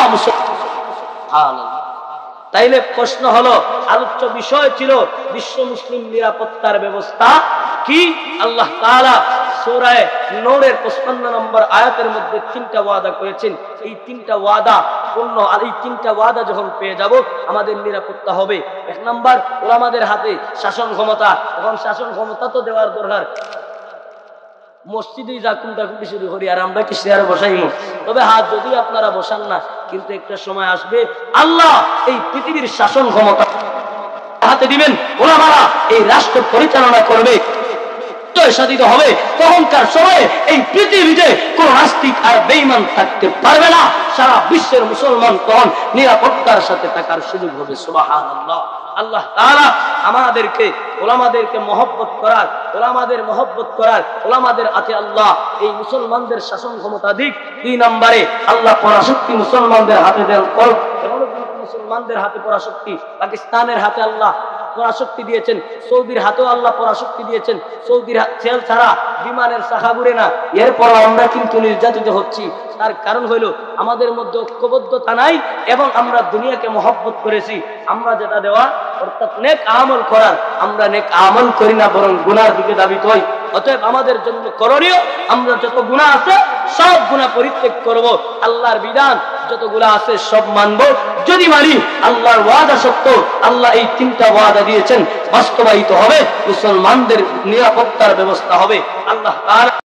তাইলে প্রশ্ন হলো, আলোচ্য বিষয় ছিল বিশ্ব মুসলিম নিরাপত্তার ব্যবস্থা কি? আল্লাহ তাআলা সূরা নূরের 55 নম্বর আয়াতের মধ্যে 3টা ওয়াদা করেছেন। এই 3টা ওয়াদা পূর্ণ। আর এই তিনটা ওয়াদা যখন পেয়ে যাব আমাদের নিরাপত্তা হবে। এক নাম্বার, ওলামাদের হাতে শাসন ক্ষমতা। এখন শাসন ক্ষমতা তো দেওয়ার দরকার, মসজিদে যা কুন্টাকুটি শুরু করি আর আমরা কি শেয়ার বসাইমু? তবে হাত যদি আপনারা বসান না, কিন্তু একটা সময় আসবে আল্লাহ এই পৃথিবীর শাসন ক্ষমতা হাতে দিবেন, ওলামারা এই রাষ্ট্র পরিচালনা করবে, সাধিত হবে। তখনকার সময়ে এই পৃথিবীতে কোন নাস্তিক আর বেঈমান থাকতে পারবে না। সারা বিশ্বের মুসলমান তখন নিরাপত্তার সাথে থাকার সুযোগ হবে। সুবহানাল্লাহ। আল্লাহ তাআলা আমাদেরকে ওলামাদেরকে মহব্বত করার, ওলামাদের মহব্বত করার, ওলামাদের আছে আল্লাহ এই মুসলমানদের শাসন ক্ষমতা দিক। 2 নম্বরে আল্লাহ পরাশক্তি মুসলমানদের হাতে দেন। মুসলমানদের হাতে পরাশক্তি, পাকিস্তানের হাতে আল্লাহ পরাশক্তি দিয়েছেন, সৌদির হাতেও আল্লাহ পরাশক্তি দিয়েছেন। সৌদির সেল ছাড়া বিমানের শাখা ঘুরে না, এরপর আমরা কিন্তু নির্যাতিত হচ্ছি। তার কারণ হইল আমাদের মধ্যে ঐক্যবদ্ধতা নাই এবং আমরা দুনিয়াকে মহব্বত করেছি। আমরা যেটা দেওয়া অর্থাৎ নেক আমল করার, আমরা নেক আমল করি না, বরং গুনার দিকে দাবিত হই। অতএব আমাদের জন্য করণীয়, আমরা যত গুনাহ আছে সব গুনাহ পরিত্যাগ করব, আল্লাহর বিধান যতগুলা আছে সব মানব। যদি মানি আল্লাহর ওয়াদা সত্য, আল্লাহ এই 3টা ওয়াদা দিয়েছেন বাস্তবায়িত হবে, মুসলমানদের নিরাপত্তার ব্যবস্থা হবে। আল্লাহ তাআলা